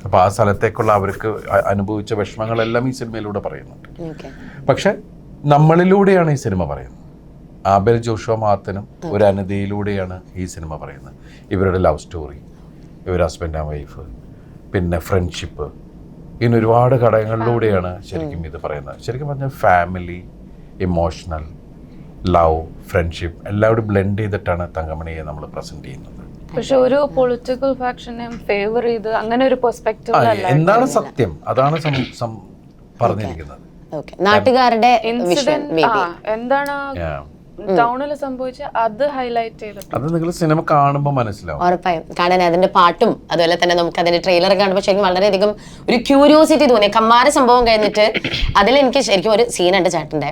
അപ്പോൾ ആ സ്ഥലത്തേക്കുള്ള അവർക്ക് അനുഭവിച്ച വിഷമങ്ങളെല്ലാം ഈ സിനിമയിലൂടെ പറയുന്നുണ്ട്. പക്ഷെ നമ്മളിലൂടെയാണ് ഈ സിനിമ പറയുന്നത്. ആബേൽ ജോഷുവ മാത്തനും ഒരു അനധിയിലൂടെയാണ് ഈ സിനിമ പറയുന്നത്. ഇവരുടെ ലവ് സ്റ്റോറി, ഇവർ ഹസ്ബൻഡ് ആൻഡ് വൈഫ്, പിന്നെ ഫ്രണ്ട്ഷിപ്പ്, ഇങ്ങനെ ഒരുപാട് ഘടകങ്ങളിലൂടെയാണ് ശരിക്കും ഇത് പറയുന്നത്. ശരിക്കും പറഞ്ഞാൽ ഫാമിലി, ഇമോഷണൽ, ലവ്, ഫ്രണ്ട്ഷിപ്പ് എല്ലാം കൂടി ബ്ലെൻഡ് ചെയ്തിട്ടാണ് തങ്കമണിയെ നമ്മൾ പ്രസന്റ് ചെയ്യുന്നത്.
പക്ഷെ ഒരു പൊളിറ്റിക്കൽ ഫാക്ഷനെ ഫേവർ ചെയ്ത് അങ്ങനെ ഒരു പെർസ്പെക്റ്റീവ്
എന്താണ് സത്യം അതാണ് പറഞ്ഞിരിക്കുന്നത്.
നാട്ടുകാരുടെ
എന്താണ് ടൗണിൽ സംഭവിച്ച അത് ഹൈലൈറ്റ് ചെയ്തിട്ട്
അത് നിങ്ങൾ സിനിമ കാണുമ്പോൾ മനസ്സിലാവും.
ഉറപ്പായും കാണാൻ അതിന്റെ പാട്ടും അതുപോലെ തന്നെ നമുക്ക് അതിന്റെ ട്രെയിലർ കാണുമ്പോൾ ശരിക്കും വളരെയധികം ഒരു ക്യൂരിയോസിറ്റി തോന്നി. കമ്മാര സംഭവം കഴിഞ്ഞിട്ട് അതിലെനിക്ക് ശരിക്കും ഒരു സീനുണ്ട് ചേട്ടൻ്റെ,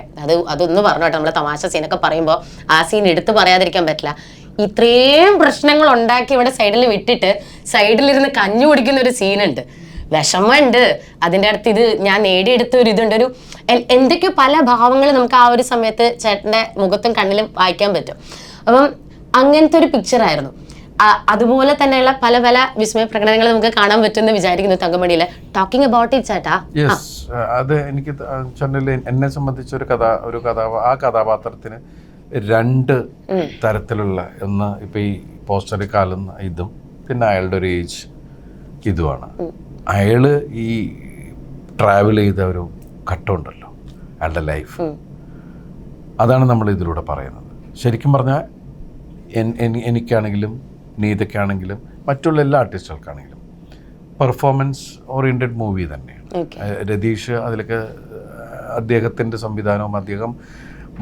അതൊന്ന് പറഞ്ഞു കേട്ടോ. നമ്മളെ തമാശ സീനൊക്കെ പറയുമ്പോൾ ആ സീൻ എടുത്ത് പറയാതിരിക്കാൻ പറ്റില്ല. ഇത്രയും പ്രശ്നങ്ങൾ ഉണ്ടാക്കി ഇവിടെ സൈഡിൽ വിട്ടിട്ട് സൈഡിലിരുന്ന് കഞ്ഞു കുടിക്കുന്ന ഒരു സീനുണ്ട്. വിഷമമുണ്ട്, അതിൻ്റെ അടുത്ത് ഇത് ഞാൻ നേടിയെടുത്ത ഒരു ഇതുണ്ട്, ഒരു എന്തൊക്കെയോ പല ഭാവങ്ങൾ നമുക്ക് ആ ഒരു സമയത്ത് ചേട്ടൻ്റെ മുഖത്തും കണ്ണിലും വായിക്കാൻ പറ്റും. അപ്പം അങ്ങനത്തെ ഒരു പിക്ചറായിരുന്നു. അതുപോലെ തന്നെയുള്ള പല പല വിസ്മയ പ്രകടനങ്ങൾ നമുക്ക് കാണാൻ പറ്റുമെന്ന് വിചാരിക്കുന്നു തങ്കമണിയിൽ. ടോക്കിംഗ് അബൌട്ട് ഇറ്റ് ചേട്ടാ,
അത് എനിക്ക് എന്നെ സംബന്ധിച്ച ആ കഥാപാത്രത്തിന് രണ്ട് തരത്തിലുള്ള ഒന്ന് ഇപ്പൊ ഈ പോസ്റ്ററിൽ കാണുന്ന ഇതും പിന്നെ അയാളുടെ ഒരു ഏജ് ഇതുമാണ്. അയാള് ഈ ട്രാവൽ ചെയ്ത ഒരു ഘട്ടമുണ്ടല്ലോ അയാളുടെ ലൈഫ്, അതാണ് നമ്മൾ ഇതിലൂടെ പറയുന്നത്. ശരിക്കും പറഞ്ഞാൽ എനിക്കാണെങ്കിലും നീതയ്ക്കാണെങ്കിലും മറ്റുള്ള എല്ലാ ആർട്ടിസ്റ്റുകൾക്കാണെങ്കിലും പെർഫോമൻസ് ഓറിയൻറ്റഡ് മൂവി തന്നെയാണ്. രതീഷ് അതിലൊക്കെ അദ്ദേഹത്തിൻ്റെ സംവിധാനവും അദ്ദേഹം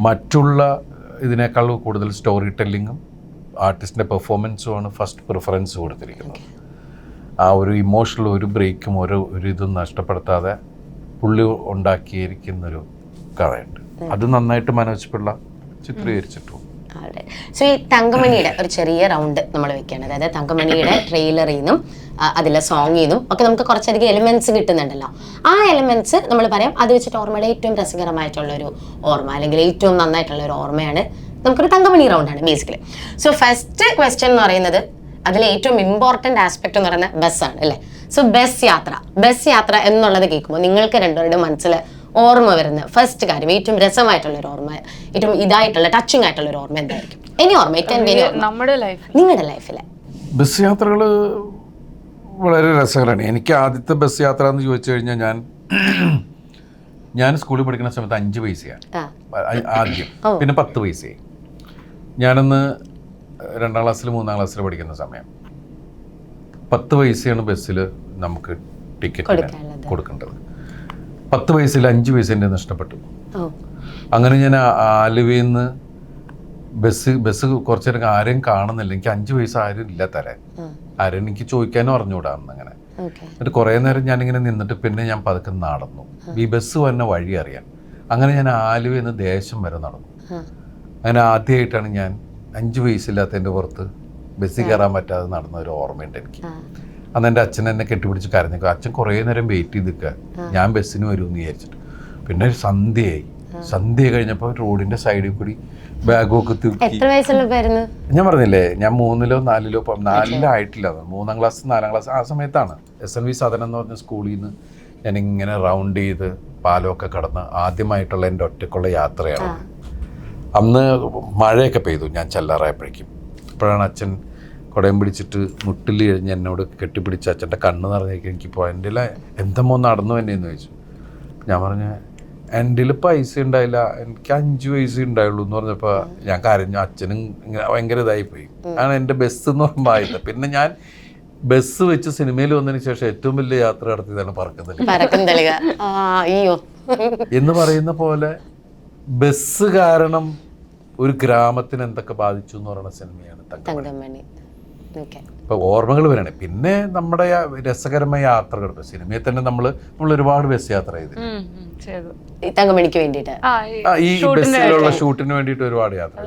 മറ്റുള്ള ഇതിനേക്കാൾ കൂടുതൽ സ്റ്റോറി ടെല്ലിങ്ങും ആർട്ടിസ്റ്റിൻ്റെ പെർഫോമൻസുമാണ് ഫസ്റ്റ് പ്രിഫറൻസ് കൊടുത്തിരിക്കുന്നത്. ആ ഒരു ഇമോഷണൽ ഒരു ബ്രേക്കും ഒരു ഇതും നഷ്ടപ്പെടുത്താതെ പുള്ളി ഉണ്ടാക്കിയിരിക്കുന്നൊരു കഥയുണ്ട്. അത് നന്നായിട്ട് മനോജ് പിള്ള ചിത്രീകരിച്ചിട്ടു.
സോ ഈ തങ്കമണിയുടെ ഒരു ചെറിയ റൗണ്ട് നമ്മൾ വെക്കുകയാണ്. അതായത് തങ്കമണിയുടെ ട്രെയിലറിൽ നിന്നും അതിലെ സോങ്ങിൽ നിന്നും ഒക്കെ നമുക്ക് കുറച്ചധികം എലിമെന്റ്സ് കിട്ടുന്നുണ്ടല്ലോ. ആ എലിമെന്റ്സ് നമ്മൾ പറയാം അത് വെച്ചിട്ട് ഓർമ്മയുടെ ഏറ്റവും രസകരമായിട്ടുള്ളൊരു ഓർമ്മ അല്ലെങ്കിൽ ഏറ്റവും നന്നായിട്ടുള്ള ഒരു ഓർമ്മയാണ് നമുക്കൊരു തങ്കമണി റൗണ്ടാണ് ബേസിക്കലി. സോ ഫസ്റ്റ് ക്വസ്റ്റ്യൻ എന്ന് പറയുന്നത് അതിലെ ഏറ്റവും ഇമ്പോർട്ടൻ്റ് ആസ്പെക്ട് എന്ന് പറയുന്നത് ബസ്സാണ് അല്ലേ. സോ ബസ് യാത്ര എന്നുള്ളത് കേൾക്കുമ്പോൾ നിങ്ങൾക്ക് രണ്ടുപേരുടെ മനസ്സിൽ ഓർമ്മ വരുന്ന ഫസ്റ്റ് കാര്യം, ഏറ്റവും രസമായിട്ടുള്ള ഒരു ഓർമ്മ, ഏറ്റവും ഇതായിട്ടുള്ള ടച്ചിങ് ആയിട്ടുള്ള ഒരു ഓർമ്മ എന്തായിരിക്കും? ഇനി ഓർമ്മ നിങ്ങളുടെ ലൈഫിലെ
ബസ് യാത്രകൾ വളരെ രസകരമാണ്. എനിക്ക് ആദ്യത്തെ ബസ് യാത്ര എന്ന് ചോദിച്ചു കഴിഞ്ഞാൽ ഞാൻ സ്കൂളിൽ പഠിക്കുന്ന സമയത്ത് 5 പൈസയാണ് ആദ്യം, പിന്നെ 10 പൈസയായി. ഞാനന്ന് 2ാം ക്ലാസ്സിൽ 3ാം ക്ലാസ്സിൽ പഠിക്കുന്ന സമയം 10 പൈസയാണ് ബസ്സിൽ നമുക്ക് ടിക്കറ്റ് കൊടുക്കേണ്ടത്. 10 വയസ്സിൽ 5 വയസ്സ് എൻ്റെ നഷ്ടപ്പെട്ടു.
ഓ
അങ്ങനെ ഞാൻ ആലുവയിൽ നിന്ന് ബസ് കുറച്ച് നേരം ആരെയും കാണുന്നില്ല. എനിക്ക് 5 വയസ്സ് ആരും ഇല്ല തരാൻ, ആരും എനിക്ക് ചോദിക്കാനും അറിഞ്ഞുകൂടാന്ന്. അങ്ങനെ എന്നിട്ട് കുറേ നേരം ഞാനിങ്ങനെ നിന്നിട്ട് പിന്നെ ഞാൻ പതുക്കെ നടന്നു, ഈ ബസ് വന്ന വഴി അറിയാൻ. അങ്ങനെ ഞാൻ ആലുവയിൽ നിന്ന് ദേശം വരെ നടന്നു. അങ്ങനെ ആദ്യമായിട്ടാണ് ഞാൻ 5 വയസ്സില്ലാത്തതിൻ്റെ പുറത്ത് ബസ്സിൽ കയറാൻ പറ്റാതെ നടന്ന ഒരു ഓർമ്മയുണ്ട് എനിക്ക്. അന്ന് എൻ്റെ അച്ഛൻ എന്നെ കെട്ടിപ്പിടിച്ച് കരഞ്ഞു. അച്ഛൻ കുറേ നേരം വെയിറ്റ് ചെയ്ത് നിൽക്കുക, ഞാൻ ബസ്സിന് വരുമെന്ന് വിചാരിച്ചിട്ട്. പിന്നെ സന്ധ്യയായി. സന്ധ്യ കഴിഞ്ഞപ്പോൾ റോഡിൻ്റെ സൈഡിൽ കൂടി ബാഗൊക്കെ തൂക്കി. ഞാൻ പറഞ്ഞില്ലേ, ഞാൻ 3-ലോ 4-ലോ 4-ലായിട്ടില്ല, 3-ാം ക്ലാസ് 4-ാം ക്ലാസ് ആ സമയത്താണ് SNV സദനം എന്ന് പറഞ്ഞ സ്കൂളിൽ നിന്ന് ഞാനിങ്ങനെ റൗണ്ട് ചെയ്ത് പാലമൊക്കെ കടന്ന് ആദ്യമായിട്ടുള്ള എൻ്റെ ഒറ്റയ്ക്കുള്ള യാത്രയാണ്. അന്ന് മഴയൊക്കെ പെയ്തു ഞാൻ ചെല്ലാറായപ്പോഴേക്കും. അപ്പോഴാണ് അച്ഛൻ കുടയും പിടിച്ചിട്ട് മുട്ടിൽ കഴിഞ്ഞ് എന്നോട് കെട്ടിപ്പിടിച്ച് അച്ഛൻ്റെ കണ്ണ് നിറഞ്ഞേക്കും. എനിക്കിപ്പോൾ എൻ്റെ എന്തമ്മോ നടന്നു എന്നെ എന്ന് ചോദിച്ചു. ഞാൻ പറഞ്ഞു എൻ്റെ പൈസ ഉണ്ടായില്ല, എനിക്ക് 5 വയസ്സ് ഉണ്ടായുള്ളൂ എന്ന് പറഞ്ഞപ്പോൾ ഞാൻ കരഞ്ഞു. അച്ഛനും ഭയങ്കര ഇതായിപ്പോയി. ആണ് എൻ്റെ ബസ് എന്ന് പറയുമ്പോൾ ആയത്. പിന്നെ ഞാൻ ബസ് വെച്ച് സിനിമയിൽ വന്നതിന് ശേഷം ഏറ്റവും വലിയ യാത്ര നടത്തിയതാണ് പറക്കും തളിക എന്ന് പറയുന്ന പോലെ. ബസ് കാരണം ഒരു ഗ്രാമത്തിന് എന്തൊക്കെ ബാധിച്ചു എന്ന് പറയുന്ന സിനിമയാണ് തങ്കമണി. ഇപ്പൊ ഓർമ്മകൾ വരണേ. പിന്നെ നമ്മുടെ രസകരമായ യാത്രകൾ, സിനിമയിൽ തന്നെ നമ്മൾ ഒരുപാട് ബസ് യാത്ര ചെയ്തു
തങ്കമണിക്ക് വേണ്ടിട്ട്,
ഈ ബസ്സിലുള്ള ഷൂട്ടിന് വേണ്ടിയിട്ട് ഒരുപാട് യാത്ര.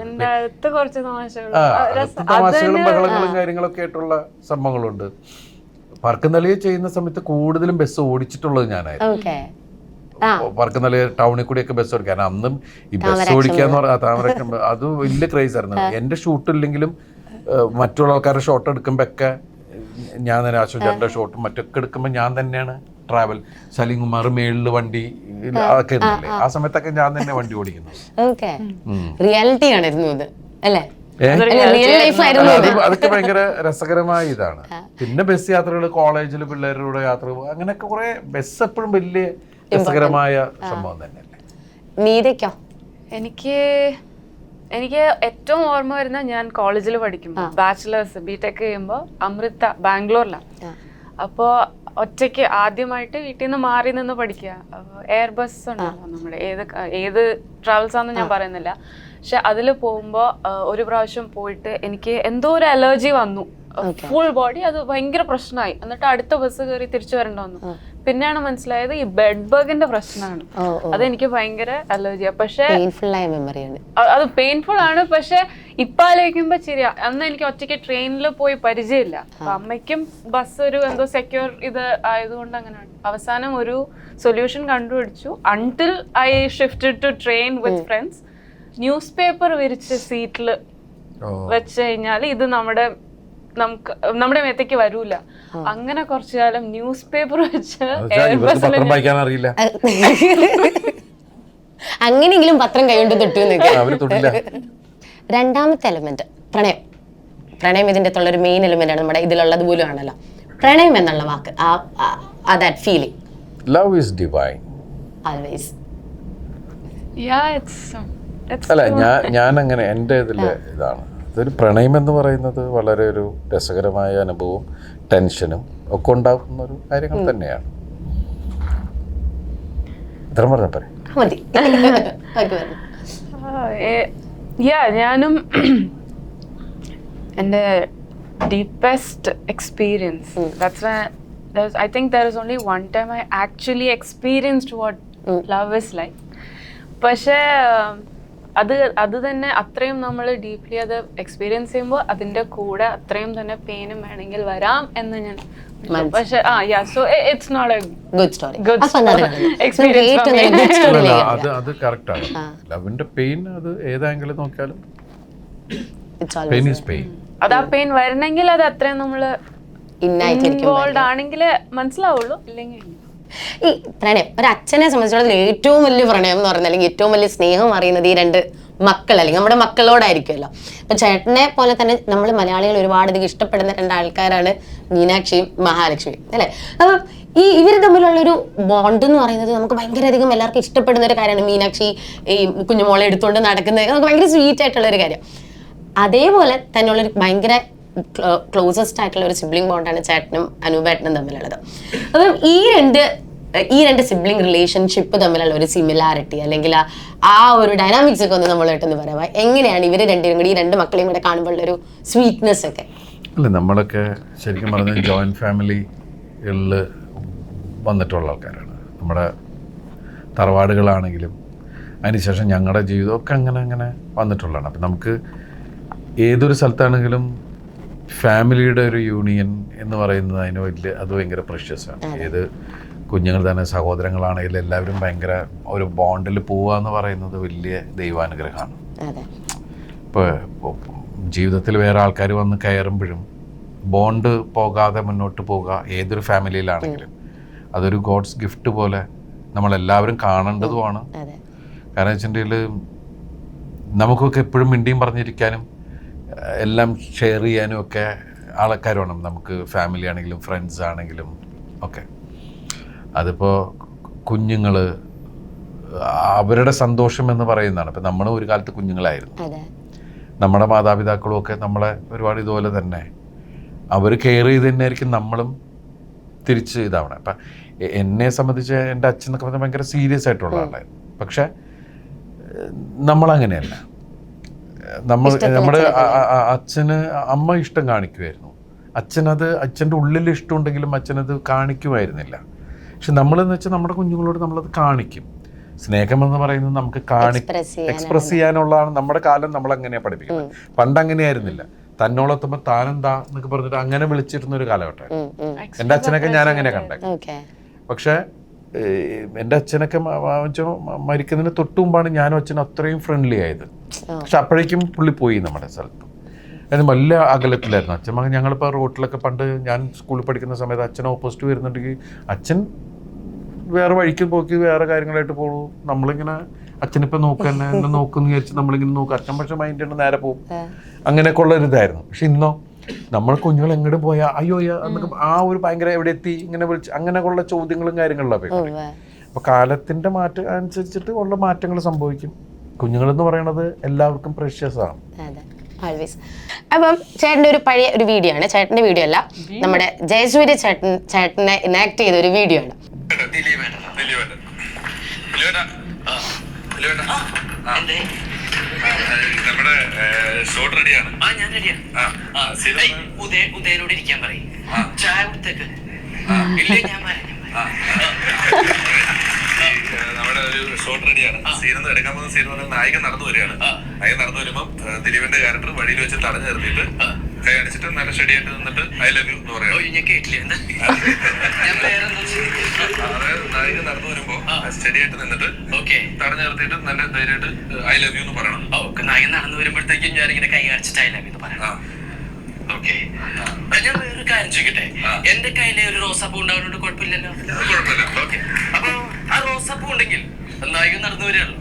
തമാശകളും ബഹളങ്ങളും കാര്യങ്ങളൊക്കെ ആയിട്ടുള്ള സംഭവങ്ങളുണ്ട്. പറക്കുന്നലിയെ ചെയ്യുന്ന സമയത്ത് കൂടുതലും ബസ് ഓടിച്ചിട്ടുള്ളത് ഞാനായിരുന്നു. പറക്കുന്നലിയ ടൗണിൽ കൂടിയൊക്കെ ബസ് ഓടിക്കാൻ. അന്നും ഈ ബസ് ഓടിക്കാന്ന് പറഞ്ഞാൽ താമര അത് വലിയ ക്രേസ് ആയിരുന്നു. എൻ്റെ ഷൂട്ടില്ലെങ്കിലും മറ്റുള്ള ആൾക്കാരുടെ ഷോട്ട് എടുക്കുമ്പോഴൊക്കെ ഞാൻ തന്നെ, അശോചന്റെ ഷോട്ടും മറ്റൊക്കെ എടുക്കുമ്പോൾ ഞാൻ തന്നെയാണ് ട്രാവൽ. സലീംകുമാർ മേളില് വണ്ടി അതൊക്കെ ഇരുന്നില്ലേ, ആ സമയത്തൊക്കെ ഞാൻ തന്നെ വണ്ടി ഓടിക്കുന്നത്. അതൊക്കെ ഭയങ്കര രസകരമായ ഇതാണ്. പിന്നെ ബസ് യാത്രകൾ, കോളേജിൽ പിള്ളേരുടെ യാത്ര, അങ്ങനെയൊക്കെ കുറെ. ബസ് എപ്പോഴും വലിയ രസകരമായ സംഭവം തന്നെയല്ലേ.
നീതയ്ക്കോ?
എനിക്ക് ഏറ്റവും ഓർമ്മ വരുന്ന, ഞാൻ കോളേജിൽ പഠിക്കുമ്പോൾ ബാച്ചിലേഴ്സ് BTech ചെയ്യുമ്പോൾ അമൃത ബാംഗ്ലൂരിലാണ്. അപ്പോൾ ഒറ്റയ്ക്ക് ആദ്യമായിട്ട് വീട്ടിൽ നിന്ന് മാറി നിന്ന് പഠിക്കുക. എയർ ബസ് ഉണ്ടല്ലോ നമ്മുടെ, ഏത് ട്രാവൽസ് ആണെന്ന് ഞാൻ പറയുന്നില്ല, പക്ഷെ അതിൽ പോകുമ്പോൾ ഒരു പ്രാവശ്യം പോയിട്ട് എനിക്ക് എന്തോ ഒരു അലർജി വന്നു, ഫുൾ ബോഡി. അത് ഭയങ്കര പ്രശ്നമായി. എന്നിട്ട് അടുത്ത ബസ് കയറി തിരിച്ചു വരേണ്ട വന്നു. പിന്നെയാണ് മനസ്സിലായത് ഈ ബെഡ് ബഗിന്റെ പ്രശ്നമാണ്. അതെനിക്ക് ഭയങ്കര അലർജിയാ. പക്ഷെ അത് പെയിൻഫുൾ ആണ്. പക്ഷെ ഇപ്പൊ ആലോചിക്കുമ്പോ ശരിയാ, അന്ന് എനിക്ക് ഒറ്റയ്ക്ക് ട്രെയിനിൽ പോയി പരിചയമില്ല. അമ്മയ്ക്കും ബസ് ഒരു എന്തോ സെക്യൂർ ഇത് ആയതുകൊണ്ട് അങ്ങനെയാണ്. അവസാനം ഒരു സൊല്യൂഷൻ കണ്ടുപിടിച്ചു. Until I shifted to train with friends, newspaper വിരിച്ച് സീറ്റിൽ വെച്ച് കഴിഞ്ഞാൽ ഇത് നമ്മുടെ മേത്തേക്ക് വരൂല. അങ്ങനെ കുറച്ചു കാലം ന്യൂസ് പേപ്പർ വെച്ച്
അങ്ങനെയെങ്കിലും പത്രം കൈകൊണ്ട് തൊട്ടു. രണ്ടാമത്തെ എലിമെന്റ് പ്രണയം ഇതിന്റെ ഒരു മെയിൻ എലിമെന്റ് ആണ്. നമ്മുടെ ഇതിലുള്ളത് പോലും ആണല്ലോ പ്രണയം എന്നുള്ള വാക്ക്. that feeling,
love is divine
always.
അല്ല, ഞാൻ അങ്ങനെ എൻ്റെ ഇതില് ഇതാണ്. ഇതൊരു പ്രണയം എന്ന് പറയുന്നത് വളരെ ഒരു രസകരമായ അനുഭവവും ടെൻഷനും ഒക്കെ ഉണ്ടാകുന്ന ഒരു കാര്യങ്ങൾ തന്നെയാണ്. ഇത്ര പറഞ്ഞ പോരെ?
ഞാനും എൻ്റെ deepest experience, I think there is only one time I actually experienced what love is like. പക്ഷേ അത് തന്നെ അത്രയും നമ്മൾ ഡീപ്ലി അത് എക്സ്പീരിയൻസ് ചെയ്യുമ്പോൾ അതിന്റെ കൂടെ അത്രയും തന്നെ പെയിനും വേണമെങ്കിൽ വരാം എന്ന് ഞാൻ. പക്ഷേ so it's not a
good story.
അത് കറക്റ്റ് ആണ്. ലവിന്റെ പെയിൻ അത് ഏതാങ്കിലും നോക്കിയാലും പെയിൻ ഈസ് പെയിൻ.
അത് ആ പെയിൻ വരണമെങ്കിൽ അത് അത്രയും നമ്മള് ഇൻവോൾവ് ആണെങ്കിൽ മനസ്സിലാവുള്ളൂ. ഇല്ലെങ്കിൽ
ഈ പ്രണയം ഒരു അച്ഛനെ സംബന്ധിച്ചിടത്തോളം ഏറ്റവും വലിയ പ്രണയം എന്ന് പറയുന്നത്, അല്ലെങ്കിൽ ഏറ്റവും വലിയ സ്നേഹം അറിയുന്നത് ഈ 2 മക്കൾ അല്ലെങ്കിൽ നമ്മുടെ മക്കളോടായിരിക്കുമല്ലോ. അപ്പൊ ചേട്ടനെ പോലെ തന്നെ നമ്മൾ മലയാളികൾ ഒരുപാടധികം ഇഷ്ടപ്പെടുന്ന 2 ആൾക്കാരാണ് മീനാക്ഷിയും മഹാലക്ഷ്മിയും, അല്ലെ? അപ്പം ഇവർ തമ്മിലുള്ളൊരു ബോണ്ട് എന്ന് പറയുന്നത് നമുക്ക് ഭയങ്കരധികം എല്ലാവർക്കും ഇഷ്ടപ്പെടുന്ന ഒരു കാര്യമാണ്. മീനാക്ഷി ഈ കുഞ്ഞുമോളെ എടുത്തുകൊണ്ട് നടക്കുന്നത് നമുക്ക് ഭയങ്കര സ്വീറ്റ് ആയിട്ടുള്ള ഒരു കാര്യം. അതേപോലെ തന്നെയുള്ളൊരു ഭയങ്കര ക്ലോസസ്റ്റ് ആയിട്ടുള്ള ഒരു സിബ്ലിംഗ് ബോണ്ടാണ് ചേട്ടനും അനൂപേട്ടനും തമ്മിലുള്ളത്. അപ്പം ഈ 2 ഈ രണ്ട് സിബ്ലിംഗ് റിലേഷൻഷിപ്പ് തമ്മിലുള്ള ഒരു സിമിലാരിറ്റി അല്ലെങ്കിൽ ആ ഒരു ഡൈനാമിക്സ് ഒക്കെ ഒന്ന് നമ്മളായിട്ടൊന്ന് പറയാം. എങ്ങനെയാണ് ഇവർ രണ്ടുപേരും കൂടി ഈ രണ്ട് മക്കളെയും കൂടെ കാണുമ്പോൾ ഒരു സ്വീറ്റ്നെസ് ഒക്കെ?
അല്ല, നമ്മളൊക്കെ ശരിക്കും പറഞ്ഞാൽ ജോയിൻറ്റ് ഫാമിലികളിൽ വന്നിട്ടുള്ള ആൾക്കാരാണ്. നമ്മുടെ തറവാടുകളാണെങ്കിലും അതിനുശേഷം ഞങ്ങളുടെ ജീവിതമൊക്കെ അങ്ങനെ വന്നിട്ടുള്ളതാണ്. അപ്പം നമുക്ക് ഏതൊരു സ്ഥലത്താണെങ്കിലും ഫാമിലിയുടെ ഒരു യൂണിയൻ എന്ന് പറയുന്നത് അത് ഭയങ്കര പ്രഷ്യസാണ്. ഏത് കുഞ്ഞുങ്ങൾ തന്നെ സഹോദരങ്ങളാണെങ്കിലും എല്ലാവരും ഭയങ്കര ഒരു ബോണ്ടിൽ പോവുക എന്ന് പറയുന്നത് വലിയ ദൈവാനുഗ്രഹമാണ്. ഇപ്പോൾ ജീവിതത്തിൽ വേറെ ആൾക്കാർ വന്ന് കയറുമ്പോഴും ബോണ്ട് പോകാതെ മുന്നോട്ട് പോവുക ഏതൊരു ഫാമിലിയിലാണെങ്കിലും അതൊരു ഗോഡ്സ് ഗിഫ്റ്റ് പോലെ നമ്മളെല്ലാവരും കാണേണ്ടതുമാണ്. കാരണം വെച്ചിട്ടുണ്ടെങ്കിൽ നമുക്കൊക്കെ എപ്പോഴും മിണ്ടിയും പറഞ്ഞിരിക്കാനും എല്ലാം ഷെയർ ചെയ്യാനും ഒക്കെ ആൾക്കാർ വേണം. നമുക്ക് ഫാമിലി ആണെങ്കിലും ഫ്രണ്ട്സ് ആണെങ്കിലും ഒക്കെ. അതിപ്പോൾ കുഞ്ഞുങ്ങൾ അവരുടെ സന്തോഷം എന്ന് പറയുന്നതാണ്. ഇപ്പം നമ്മൾ ഒരു കാലത്ത് കുഞ്ഞുങ്ങളായിരുന്നു. നമ്മുടെ മാതാപിതാക്കളും ഒക്കെ നമ്മളെ ഒരുപാട് ഇതുപോലെ തന്നെ അവർ കെയർ ചെയ്ത് തന്നെയായിരിക്കും നമ്മളും തിരിച്ച് ഇതാവണം. അപ്പം എന്നെ സംബന്ധിച്ച് എൻ്റെ അച്ഛൻ എന്നൊക്കെ പറഞ്ഞാൽ ഭയങ്കര സീരിയസ് ആയിട്ടുള്ള ആളായിരുന്നു. പക്ഷെ നമ്മളങ്ങനെയല്ല. നമ്മുടെ അച്ഛന് അമ്മ ഇഷ്ടം കാണിക്കുമായിരുന്നു. അച്ഛൻ്റെ ഉള്ളിൽ ഇഷ്ടമുണ്ടെങ്കിലും അച്ഛനത് കാണിക്കുമായിരുന്നില്ല. പക്ഷെ നമ്മളെന്ന് വെച്ചാൽ നമ്മുടെ കുഞ്ഞുങ്ങളോട് നമ്മളത് കാണിക്കും. സ്നേഹം എന്ന് പറയുന്നത് നമുക്ക് എക്സ്പ്രസ് ചെയ്യാനുള്ളതാണ്. നമ്മുടെ കാലം നമ്മളങ്ങനെയാണ് പഠിപ്പിക്കുന്നത്. പണ്ടങ്ങനെയായിരുന്നില്ല. തന്നോളെത്തുമ്പോൾ താനെന്താ എന്നൊക്കെ പറഞ്ഞിട്ട് അങ്ങനെ വിളിച്ചിരുന്ന ഒരു കാലഘട്ടമായിരുന്നു. എൻ്റെ അച്ഛനൊക്കെ ഞാൻ അങ്ങനെ കണ്ടേ. പക്ഷേ എൻ്റെ അച്ഛനൊക്കെ മരിക്കുന്നതിന് തൊട്ട് മുമ്പാണ് ഞാനും അച്ഛനും അത്രയും ഫ്രണ്ട്ലി ആയത്. പക്ഷെ അപ്പോഴേക്കും പുള്ളി പോയി നമ്മുടെ സ്ഥലത്ത്. അത് വലിയ അകലത്തിലായിരുന്നു അച്ഛൻ. ഞങ്ങളിപ്പോൾ റോട്ടിലൊക്കെ പണ്ട് ഞാൻ സ്കൂളിൽ പഠിക്കുന്ന സമയത്ത് അച്ഛൻ ഓപ്പോസിറ്റ് വരുന്നുണ്ടെങ്കിൽ അച്ഛൻ വേറെ വഴിക്ക് പോക്കി വേറെ കാര്യങ്ങളായിട്ട് പോകും. നമ്മളിങ്ങനെ അച്ഛനിപ്പോൾ നോക്കുന്നെ എന്നെ നോക്കുമെന്ന് വിചാരിച്ച് നമ്മളിങ്ങനെ നോക്കും. അച്ഛൻ പക്ഷെ മൈൻഡ് നേരെ പോകും. അങ്ങനെയൊക്കെ ഉള്ളൊരിതായിരുന്നു. പക്ഷെ ഇന്നോ നമ്മൾ കുഞ്ഞുങ്ങൾ എങ്ങോട്ട് പോയാൽ അയ്യോ എന്നൊക്കെ ആ ഒരു ഭയങ്കര എവിടെ എത്തി ഇങ്ങനെ വിളിച്ച് അങ്ങനെയൊക്കെയുള്ള ചോദ്യങ്ങളും കാര്യങ്ങളിലൊക്കെ. അപ്പോൾ കാലത്തിൻ്റെ മാറ്റം അനുസരിച്ചിട്ട് ഉള്ള മാറ്റങ്ങൾ സംഭവിക്കും. കുഞ്ഞുങ്ങളെന്ന് പറയണത് എല്ലാവർക്കും പ്രഷ്യസ് ആണ്.
അപ്പം ചേട്ടൻ്റെ ഒരു പഴയ ഒരു വീഡിയോ ആണ്. ചേട്ടൻ്റെ വീഡിയോ അല്ല, നമ്മുടെ ജയസൂര്യ ചേട്ടനെ ഇനാക്ട് ചെയ്ത ഒരു വീഡിയോ ആണ്.
നമ്മുടെ ഷോട്ട് റെഡിയാണ്. ഞാൻ റെഡിയാണ്. ഉദയനോട് ഇരിക്കാൻ പറയും. ചായ കൊടുത്തേക്ക്. നമ്മുടെ ഒരു ഷോട്ട് റെഡിയാണ്. സീനെന്ന് എടുക്കാൻ പോകുന്ന സീൻ പറഞ്ഞാൽ നായിക നടന്നു വരികയാണ്. നായിക നടന്നു വരുമ്പോൾ ദിലീപിന്റെ ക്യാരക്ടർ വഴിയിൽ വെച്ച് തടഞ്ഞു നിർത്തിയിട്ട് കൈ അടിച്ചിട്ട് നല്ല സ്റ്റഡിയായിട്ട് നിന്നിട്ട് ഐ ലവ് യു എന്ന് പറയാം. അതായത് നായിക നടന്നു വരുമ്പോ സ്റ്റഡിയായിട്ട് നിന്നിട്ട് തടഞ്ഞു നിർത്തിയിട്ട് നല്ല ധൈര്യമായിട്ട് ഐ ലവ് യു എന്ന് പറയണം. നായിക നടന്നു വരുമ്പോഴത്തേക്കും ഞാനിങ്ങനെ കൈ അടിച്ചിട്ട് ഐ ലവ് യു എന്ന് പറയണം. ഓക്കെ, ഞാൻ വേറൊരു കാര്യം ചോദിക്കട്ടെ. എന്റെ കയ്യിലെ ഒരു റോസാപ്പൂ ഉണ്ടാവുന്നതുകൊണ്ട് കുഴപ്പമില്ലല്ലോ? കുഴപ്പമില്ല. ഓക്കെ, അപ്പൊ ആ റോസാപ്പൂ ഉണ്ടെങ്കിൽ നായിക നടന്നു വരികയുള്ളൂ.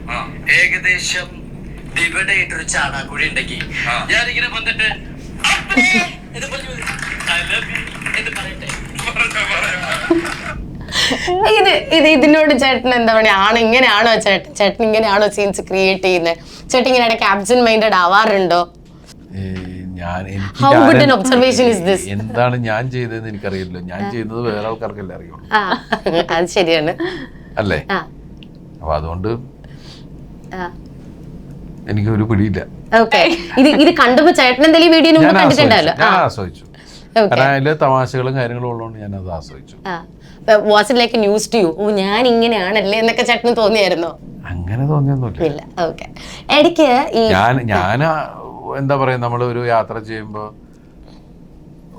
ഏകദേശം ഇവിടെ ആയിട്ടൊരു ചാണാക്കുഴി ഉണ്ടെങ്കിൽ ഞാനിങ്ങനെ വന്നിട്ട്
ഇതിനോട് ചേട്ടൻ എന്താ പറയാ, ഇങ്ങനെയാണോ ചേട്ടൻ ഇങ്ങനെയാണോ സീൻസ് ക്രിയേറ്റ് ചെയ്യുന്നത്? ചേട്ടൻ ഇങ്ങനെ ഇടയ്ക്ക് ആബ്സെന്റ് മൈൻഡഡ് ആവാറുണ്ടോ?
എന്താണ് ഞാൻ ചെയ്തതെന്ന് എനിക്കറിയില്ല. ഞാൻ ചെയ്യുന്നത് വേറെ ആൾക്കാർക്കല്ലേ അറിയുള്ളൂ.
അത് ശരിയാണ്
അല്ലേ? അപ്പൊ അതുകൊണ്ട് എനിക്ക് ഒരു പിടിയില്ല.
ഇത് കണ്ടപ്പോ ചേട്ടൻ എന്തെങ്കിലും വീഡിയോ കണ്ടിട്ടുണ്ടല്ലോ?
ഞാൻ ആസ്വദിച്ചു. കാരണം അതില് തമാശകളും കാര്യങ്ങളും ഉള്ളതുകൊണ്ട് ഞാൻ അത് ആസ്വദിച്ചു.
Was it like news to you? ഞാൻ ഇങ്ങനെയാണല്ലേ എന്നൊക്കെ ചേട്ടന് തോന്നിയായിരുന്നോ?
അങ്ങനെ തോന്നിയൊന്നുമില്ല.
ഇടയ്ക്ക്
ഞാൻ എന്താ പറയാ, നമ്മൾ ഒരു യാത്ര ചെയ്യുമ്പോൾ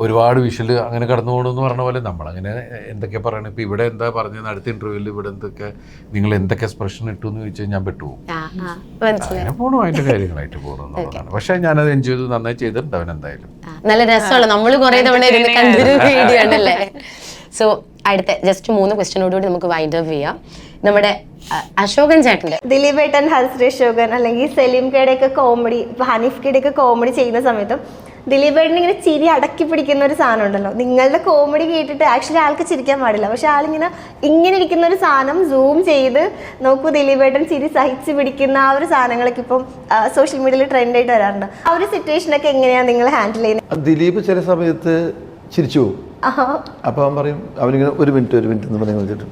ഒരുപാട് വിഷ്വൽ അങ്ങനെ കടന്നു പോകണമെന്ന് പറഞ്ഞ പോലെ നമ്മളങ്ങനെ എന്തൊക്കെ പറയണം. ഇപ്പം ഇവിടെ എന്താ പറഞ്ഞത് അടുത്ത ഇന്റർവ്യൂവിൽ ഇവിടെ എന്തൊക്കെ നിങ്ങൾ എന്തൊക്കെ എക്സ്പ്രഷൻ ഇട്ടു എന്ന് ചോദിച്ചാൽ ഞാൻ പെട്ടുപോകും. അങ്ങനെ പോകണം, അതിന്റെ കാര്യങ്ങളായിട്ട് പോകണം എന്നുള്ളതാണ്. പക്ഷെ ഞാനത് എൻജോയ് ചെയ്ത് നന്നായി ചെയ്തിട്ടുണ്ട്. അവൻ എന്തായാലും
നല്ല രസമുള്ള നമ്മൾ കുറെ തവണ ഇരുന്ന് കണ്ടൊരു വീഡിയോ ആണല്ലേ. സോ അടുത്ത ജസ്റ്റ് 3 ക്വസ്റ്റ്യനോടുകൂടി നമുക്ക് വൈൻഡ് അപ്പ് ചെയ്യാം. നമ്മുടെ അശോകൻ ചേട്ടൻ്റെ
ദിലീപ് ഏട്ടൻ, ഹരിശ്രീ അശോകൻ അല്ലെങ്കിൽ സലീം കയുടെ ഒക്കെ കോമഡി, ഹനീഫ് കയുടെ ഒക്കെ കോമഡി ചെയ്യുന്ന സമയത്തും ദിലീപ് ഏട്ടൻ ഇങ്ങനെ ചിരി അടക്കി പിടിക്കുന്ന ഒരു സാധനം ഉണ്ടല്ലോ. നിങ്ങളുടെ കോമഡി കേട്ടിട്ട് ആക്ച്വലി ആൾക്ക് ചിരിക്കാൻ പാടില്ല, പക്ഷെ ഇങ്ങനെ ഇരിക്കുന്ന ഒരു സാധനം സൂം ചെയ്ത് നോക്കൂ, ദിലീപ് ഏട്ടൻ ചിരി സഹിച്ച് പിടിക്കുന്ന ആ ഒരു സാധനങ്ങളൊക്കെ ഇപ്പം സോഷ്യൽ മീഡിയയിൽ ട്രെൻഡ് ആയിട്ട് വരാറുണ്ട്. ആ ഒരു സിറ്റുവേഷനൊക്കെ എങ്ങനെയാണ് നിങ്ങൾ ഹാൻഡിൽ ചെയ്യുന്നത്?
ദിലീപ് ചില സമയത്ത് ചിരിച്ചു പോകും. അപ്പോൾ അവൻ പറയും, അവനിങ്ങനെ ഒരു മിനിറ്റ് എന്ന് പറഞ്ഞ് വിളിച്ചിട്ട്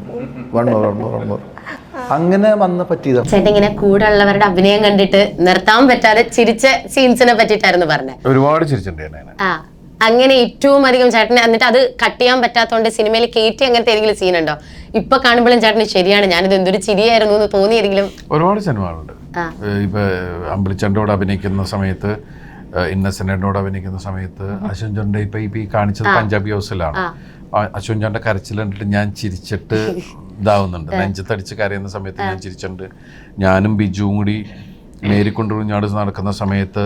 വൺ മോർ അങ്ങനെ വന്ന പറ്റിയതാണ്.
ചേട്ടൻ ഇങ്ങനെ കൂടെ ഉള്ളവരുടെ അഭിനയം കണ്ടിട്ട് നിർത്താൻ പറ്റാതെ ചിരിച്ച സീൻസിനെ പറ്റിയിട്ടായിരുന്നു പറഞ്ഞത്.
ഒരുപാട് ചിരിച്ചിട്ടുണ്ട് ഞാൻ.
ആ അങ്ങനെ ഏറ്റവും അധികം ചേട്ടന് എന്നിട്ട് അത് കട്ട് ചെയ്യാൻ പറ്റാത്തതുകൊണ്ട് സിനിമയിൽ കയറ്റി അങ്ങനത്തെ ഏതെങ്കിലും സീൻ ഉണ്ടോ? ഇപ്പൊ കാണുമ്പോഴും ചേട്ടന് ശരിയാണ് ഞാനിത് എന്തൊരു ചിരിയായിരുന്നു എന്ന് തോന്നി ഏതെങ്കിലും?
ഒരുപാട് സിനിമകളുണ്ട്. ഇപ്പൊ അമ്പിളിച്ചണ്ടോട് അഭിനയിക്കുന്ന സമയത്ത്, ഇന്നസെന്റിനോട് അഭിനയിക്കുന്ന സമയത്ത്, അശ്വൻചോന്റെ ഇപ്പൊ ഈ കാണിച്ചത് പഞ്ചാബി ഹൗസിലാണ്. അശ്വൻചോന്റെ കരച്ചിൽ കണ്ടിട്ട് ഞാൻ ചിരിച്ചിട്ട് ഇതാവുന്നുണ്ട്. നെഞ്ചത്തടിച്ച് കരയുന്ന സമയത്ത് ഞാൻ ചിരിച്ചിട്ടുണ്ട്. ഞാനും ബിജുവും കൂടി മേരിക്കൊണ്ടുഞ്ഞാട് നടക്കുന്ന സമയത്ത്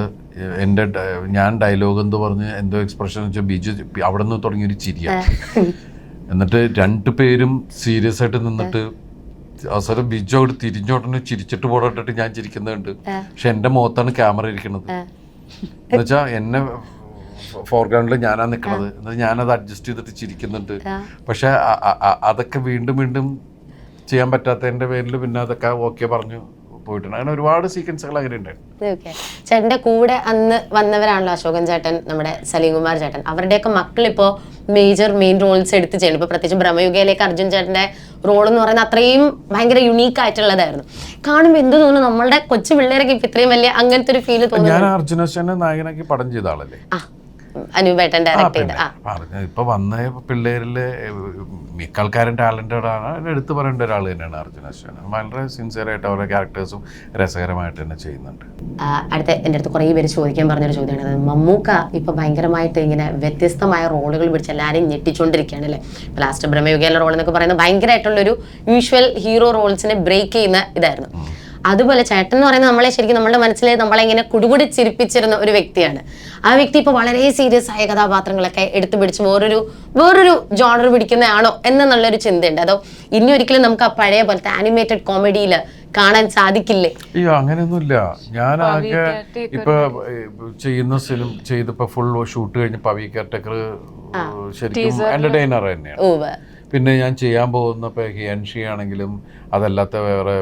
ഞാൻ ഡയലോഗ് എന്ന് പറഞ്ഞ് എന്തോ എക്സ്പ്രഷൻ വെച്ചാൽ ബിജു അവിടെ നിന്ന് തുടങ്ങിയൊരു ചിരിയാണ്. എന്നിട്ട് രണ്ടുപേരും സീരിയസ് ആയിട്ട് നിന്നിട്ട് അവസരം ബിജു അവിടെ തിരിഞ്ഞോടനെ ചിരിച്ചിട്ട് പോടട്ടിട്ട് ഞാൻ ചിരിക്കുന്നുണ്ട്. പക്ഷെ എൻ്റെ മുഖത്താണ് ക്യാമറ ഇരിക്കുന്നത്. എന്നുവെച്ചാൽ എന്നെ ഫോർഗ്രൗണ്ടിൽ ഞാനാ നിൽക്കണത്. എന്നിട്ട് ഞാനത് അഡ്ജസ്റ്റ് ചെയ്തിട്ട് ചിരിക്കുന്നുണ്ട്. പക്ഷെ അതൊക്കെ വീണ്ടും വീണ്ടും ചെയ്യാൻ പറ്റാത്തതിൻ്റെ പേരിൽ പിന്നെ അതൊക്കെ ഓക്കെ പറഞ്ഞു പോയിട്ടുണ്ട്. അങ്ങനെ ഒരുപാട് സീക്വൻസുകൾ അങ്ങനെ ഉണ്ടായിരുന്നു.
ചേട്ടന്റെ കൂടെ അന്ന് വന്നവരാണല്ലോ അശോകൻ ചേട്ടൻ, നമ്മുടെ സലീം കുമാർ ചേട്ടൻ. അവരുടെയൊക്കെ മക്കളിപ്പോ മെയിൻ റോൾസ് എടുത്ത് ചെയ്യണം. ഇപ്പൊ പ്രത്യേകിച്ച് ബ്രഹ്മയുഗയിലേക്ക് അർജുൻ ചേട്ടന്റെ റോൾ എന്ന് പറയുന്നത് അത്രയും ഭയങ്കര യുണീക്ക് ആയിട്ടുള്ളതായിരുന്നു. കാണുമ്പോൾ എന്ത് തോന്നുന്നു, നമ്മളുടെ കൊച്ചു പിള്ളേരൊക്കെ ഇപ്പൊ ഇത്രയും വലിയ അങ്ങനത്തെ ഒരു ഫീല് തോന്നുന്നു.
ഞാൻ അർജുനേശ്വരനെ നായകനാക്കി പടം ചെയ്ത ആളല്ലേ,
അനൂപേട്ടൻ ഡയറക്ട് ചെയ്ത.
ഇപ്പൊ വന്ന പിള്ളേരില് മിക്ക ആൾക്കാരും ടാലന്റഡ് ആണ്. എടുത്തു പറയേണ്ട ഒരാൾ തന്നെയാണ് അർജുനേശ്വരൻ. വളരെ സിൻസിയർ ആയിട്ട് അവരുടെ ക്യാരക്ടേഴ്സും രസകരമായിട്ട് തന്നെ ചെയ്യുന്നുണ്ട്.
അടുത്ത എൻ്റെ അടുത്ത് കുറേ പേര് ചോദിക്കാൻ പറഞ്ഞൊരു ചോദ്യമാണ്, മമ്മൂക്ക ഇപ്പൊ ഭയങ്കരമായിട്ട് ഇങ്ങനെ വ്യത്യസ്തമായ റോളുകൾ പിടിച്ച് എല്ലാവരെയും ഞെട്ടിച്ചുകൊണ്ടിരിക്കുകയാണ് അല്ലേ. ലാസ്റ്റ് ബ്രഹ്മയുഗയിലെ റോൾ എന്നൊക്കെ പറയുന്നത് ഭയങ്കരമായിട്ടുള്ളൊരു യൂഷ്വൽ ഹീറോ റോൾസിനെ ബ്രേക്ക് ചെയ്യുന്ന ഇതായിരുന്നു. അതുപോലെ ചേട്ടൻ എന്ന് പറയുന്നത് നമ്മളെ ശരിക്കും നമ്മുടെ മനസ്സിൽ നമ്മളെ ഇങ്ങനെ കുടുകുടി ചിരിപ്പിച്ചിരുന്ന ഒരു വ്യക്തിയാണ്. ആ വ്യക്തി ഇപ്പോൾ വളരെ സീരിയസ് ആയ കഥാപാത്രങ്ങളൊക്കെ എടുത്തു പിടിച്ച് വേറൊരു ജോണർ പിടിക്കുന്നതാണോ എന്നുള്ളൊരു ചിന്തയുണ്ട്. അതോ ഇനി ഒരിക്കലും നമുക്ക് ആ പഴയ പോലത്തെ ആനിമേറ്റഡ് കോമഡിയിൽ കാണാൻ സാധിക്കില്ലേ?
അയ്യോ അങ്ങനെയൊന്നുമില്ല. ഞാൻ ആകെ ഇപ്പൊ ചെയ്തപ്പോ ഫുൾ ഷൂട്ട് കഴിഞ്ഞ് പവി കെയർടേക്കർ ശരിക്കും എന്റർടൈനർ തന്നെയാണ്. പിന്നെ ഞാൻ ചെയ്യാൻ പോകുന്ന ഇപ്പോൾ ഹിയൻഷി ആണെങ്കിലും അതല്ലാത്ത വേറെ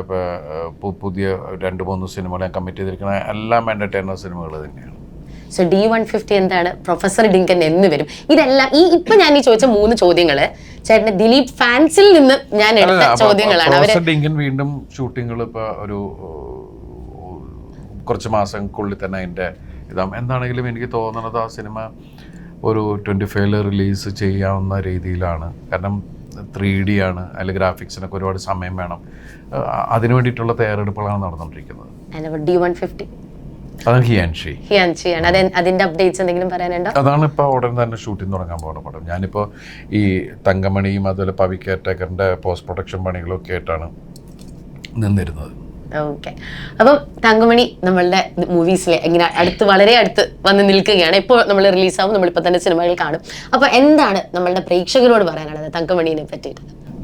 പുതിയ 2-3 സിനിമകൾ ഞാൻ കമ്മിറ്റ് ചെയ്തിരിക്കുന്ന എല്ലാം എന്റർടൈനർ സിനിമകൾ തന്നെയാണ്.
സോ D150 എന്താണ്, പ്രൊഫസർ ഡിങ്കൻ എന്ന് വരും. ഇതെല്ലാം ഇപ്പൊ ഞാൻ ഈ ചോദിച്ച 3 ചോദ്യങ്ങള് ചേട്ടന്റെ ദിലീപ് ഫാൻസിൽ നിന്ന് ഞാൻ എടുത്ത ചോദ്യങ്ങളാണ്.
പ്രൊഫസർ ഡിങ്കൻ വീണ്ടും ഷൂട്ടിങ്ങൾ ഇപ്പൊ ഒരു കുറച്ച് മാസങ്ങൾക്കുള്ളിൽ തന്നെ അതിന്റെ എന്താണെങ്കിലും എനിക്ക് തോന്നുന്നത് ആ സിനിമ ഒരു 25 റിലീസ് ചെയ്യാവുന്ന രീതിയിലാണ്. കാരണം 3D ആണ്, അതിൽ ഗ്രാഫിക്സിനൊക്കെ ഒരുപാട് സമയം വേണം. അതിനു വേണ്ടിയിട്ടുള്ള തയ്യാറെടുപ്പുകളാണ് നടന്നുകൊണ്ടിരിക്കുന്നത്.
D150
അതാണ് ഹിയാൻഷി
ആണ്. അതിന്റെ അപ്ഡേറ്റ്സ് എന്തെങ്കിലും പറയാനുണ്ടോ?
അതാണ് ഇപ്പോൾ ഉടൻ തന്നെ ഷൂട്ടിംഗ് തുടങ്ങാൻ പോകുന്ന പടം. ഞാനിപ്പോൾ ഈ തങ്കമണിയും അതുപോലെ പവി കെയർടേക്കറിൻ്റെ പോസ്റ്റ് പ്രൊഡക്ഷൻ പണികളൊക്കെ ആയിട്ടാണ് നിന്നിരുന്നത്.
ഓക്കെ, അപ്പം തങ്കമണി നമ്മളുടെ മൂവീസിലെ ഇങ്ങനെ വളരെ അടുത്ത് വന്ന് നിൽക്കുകയാണ്. ഇപ്പോൾ നമ്മൾ റിലീസാവും, നമ്മളിപ്പോൾ തന്നെ സിനിമകൾ കാണും. അപ്പോൾ എന്താണ് നമ്മളുടെ പ്രേക്ഷകരോട് പറയാനുള്ളത് തങ്കമണിനെ പറ്റിയിട്ട്?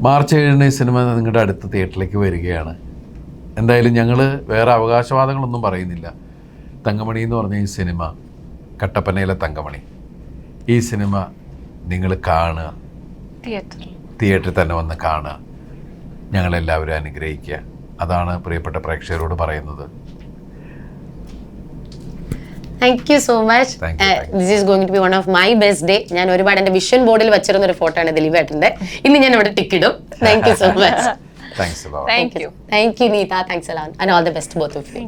മാർച്ച് 7 ഈ സിനിമ നിങ്ങളുടെ അടുത്ത തിയേറ്ററിലേക്ക് വരികയാണ്. എന്തായാലും ഞങ്ങൾ വേറെ അവകാശവാദങ്ങളൊന്നും പറയുന്നില്ല. തങ്കമണി എന്ന് പറഞ്ഞ ഈ സിനിമ, കട്ടപ്പനയിലെ തങ്കമണി, ഈ സിനിമ നിങ്ങൾ കാണുക, തിയേറ്ററിൽ തന്നെ വന്ന് കാണുക, ഞങ്ങളെല്ലാവരും അനുഗ്രഹിക്കുക. അതാണ് പ്രിയപ്പെട്ട പ്രേക്ഷകരോട് പറയുന്നത്.
Thank you so much. This is going to be one of my best day. ഞാൻ ഒരുപാട് എൻ്റെ വിഷൻ ബോർഡിൽ വെച്ചിരുന്ന ഒരു ഫോട്ടോ ആണ് ദിലീപ് ഏട്ടൻ്റെ. ഇന്ന് ഞാൻ ഇവിടെ ടിക്കിടും. Thank you so much.
Thanks
thank you Neetha. Thanks a lot and all the best both of you.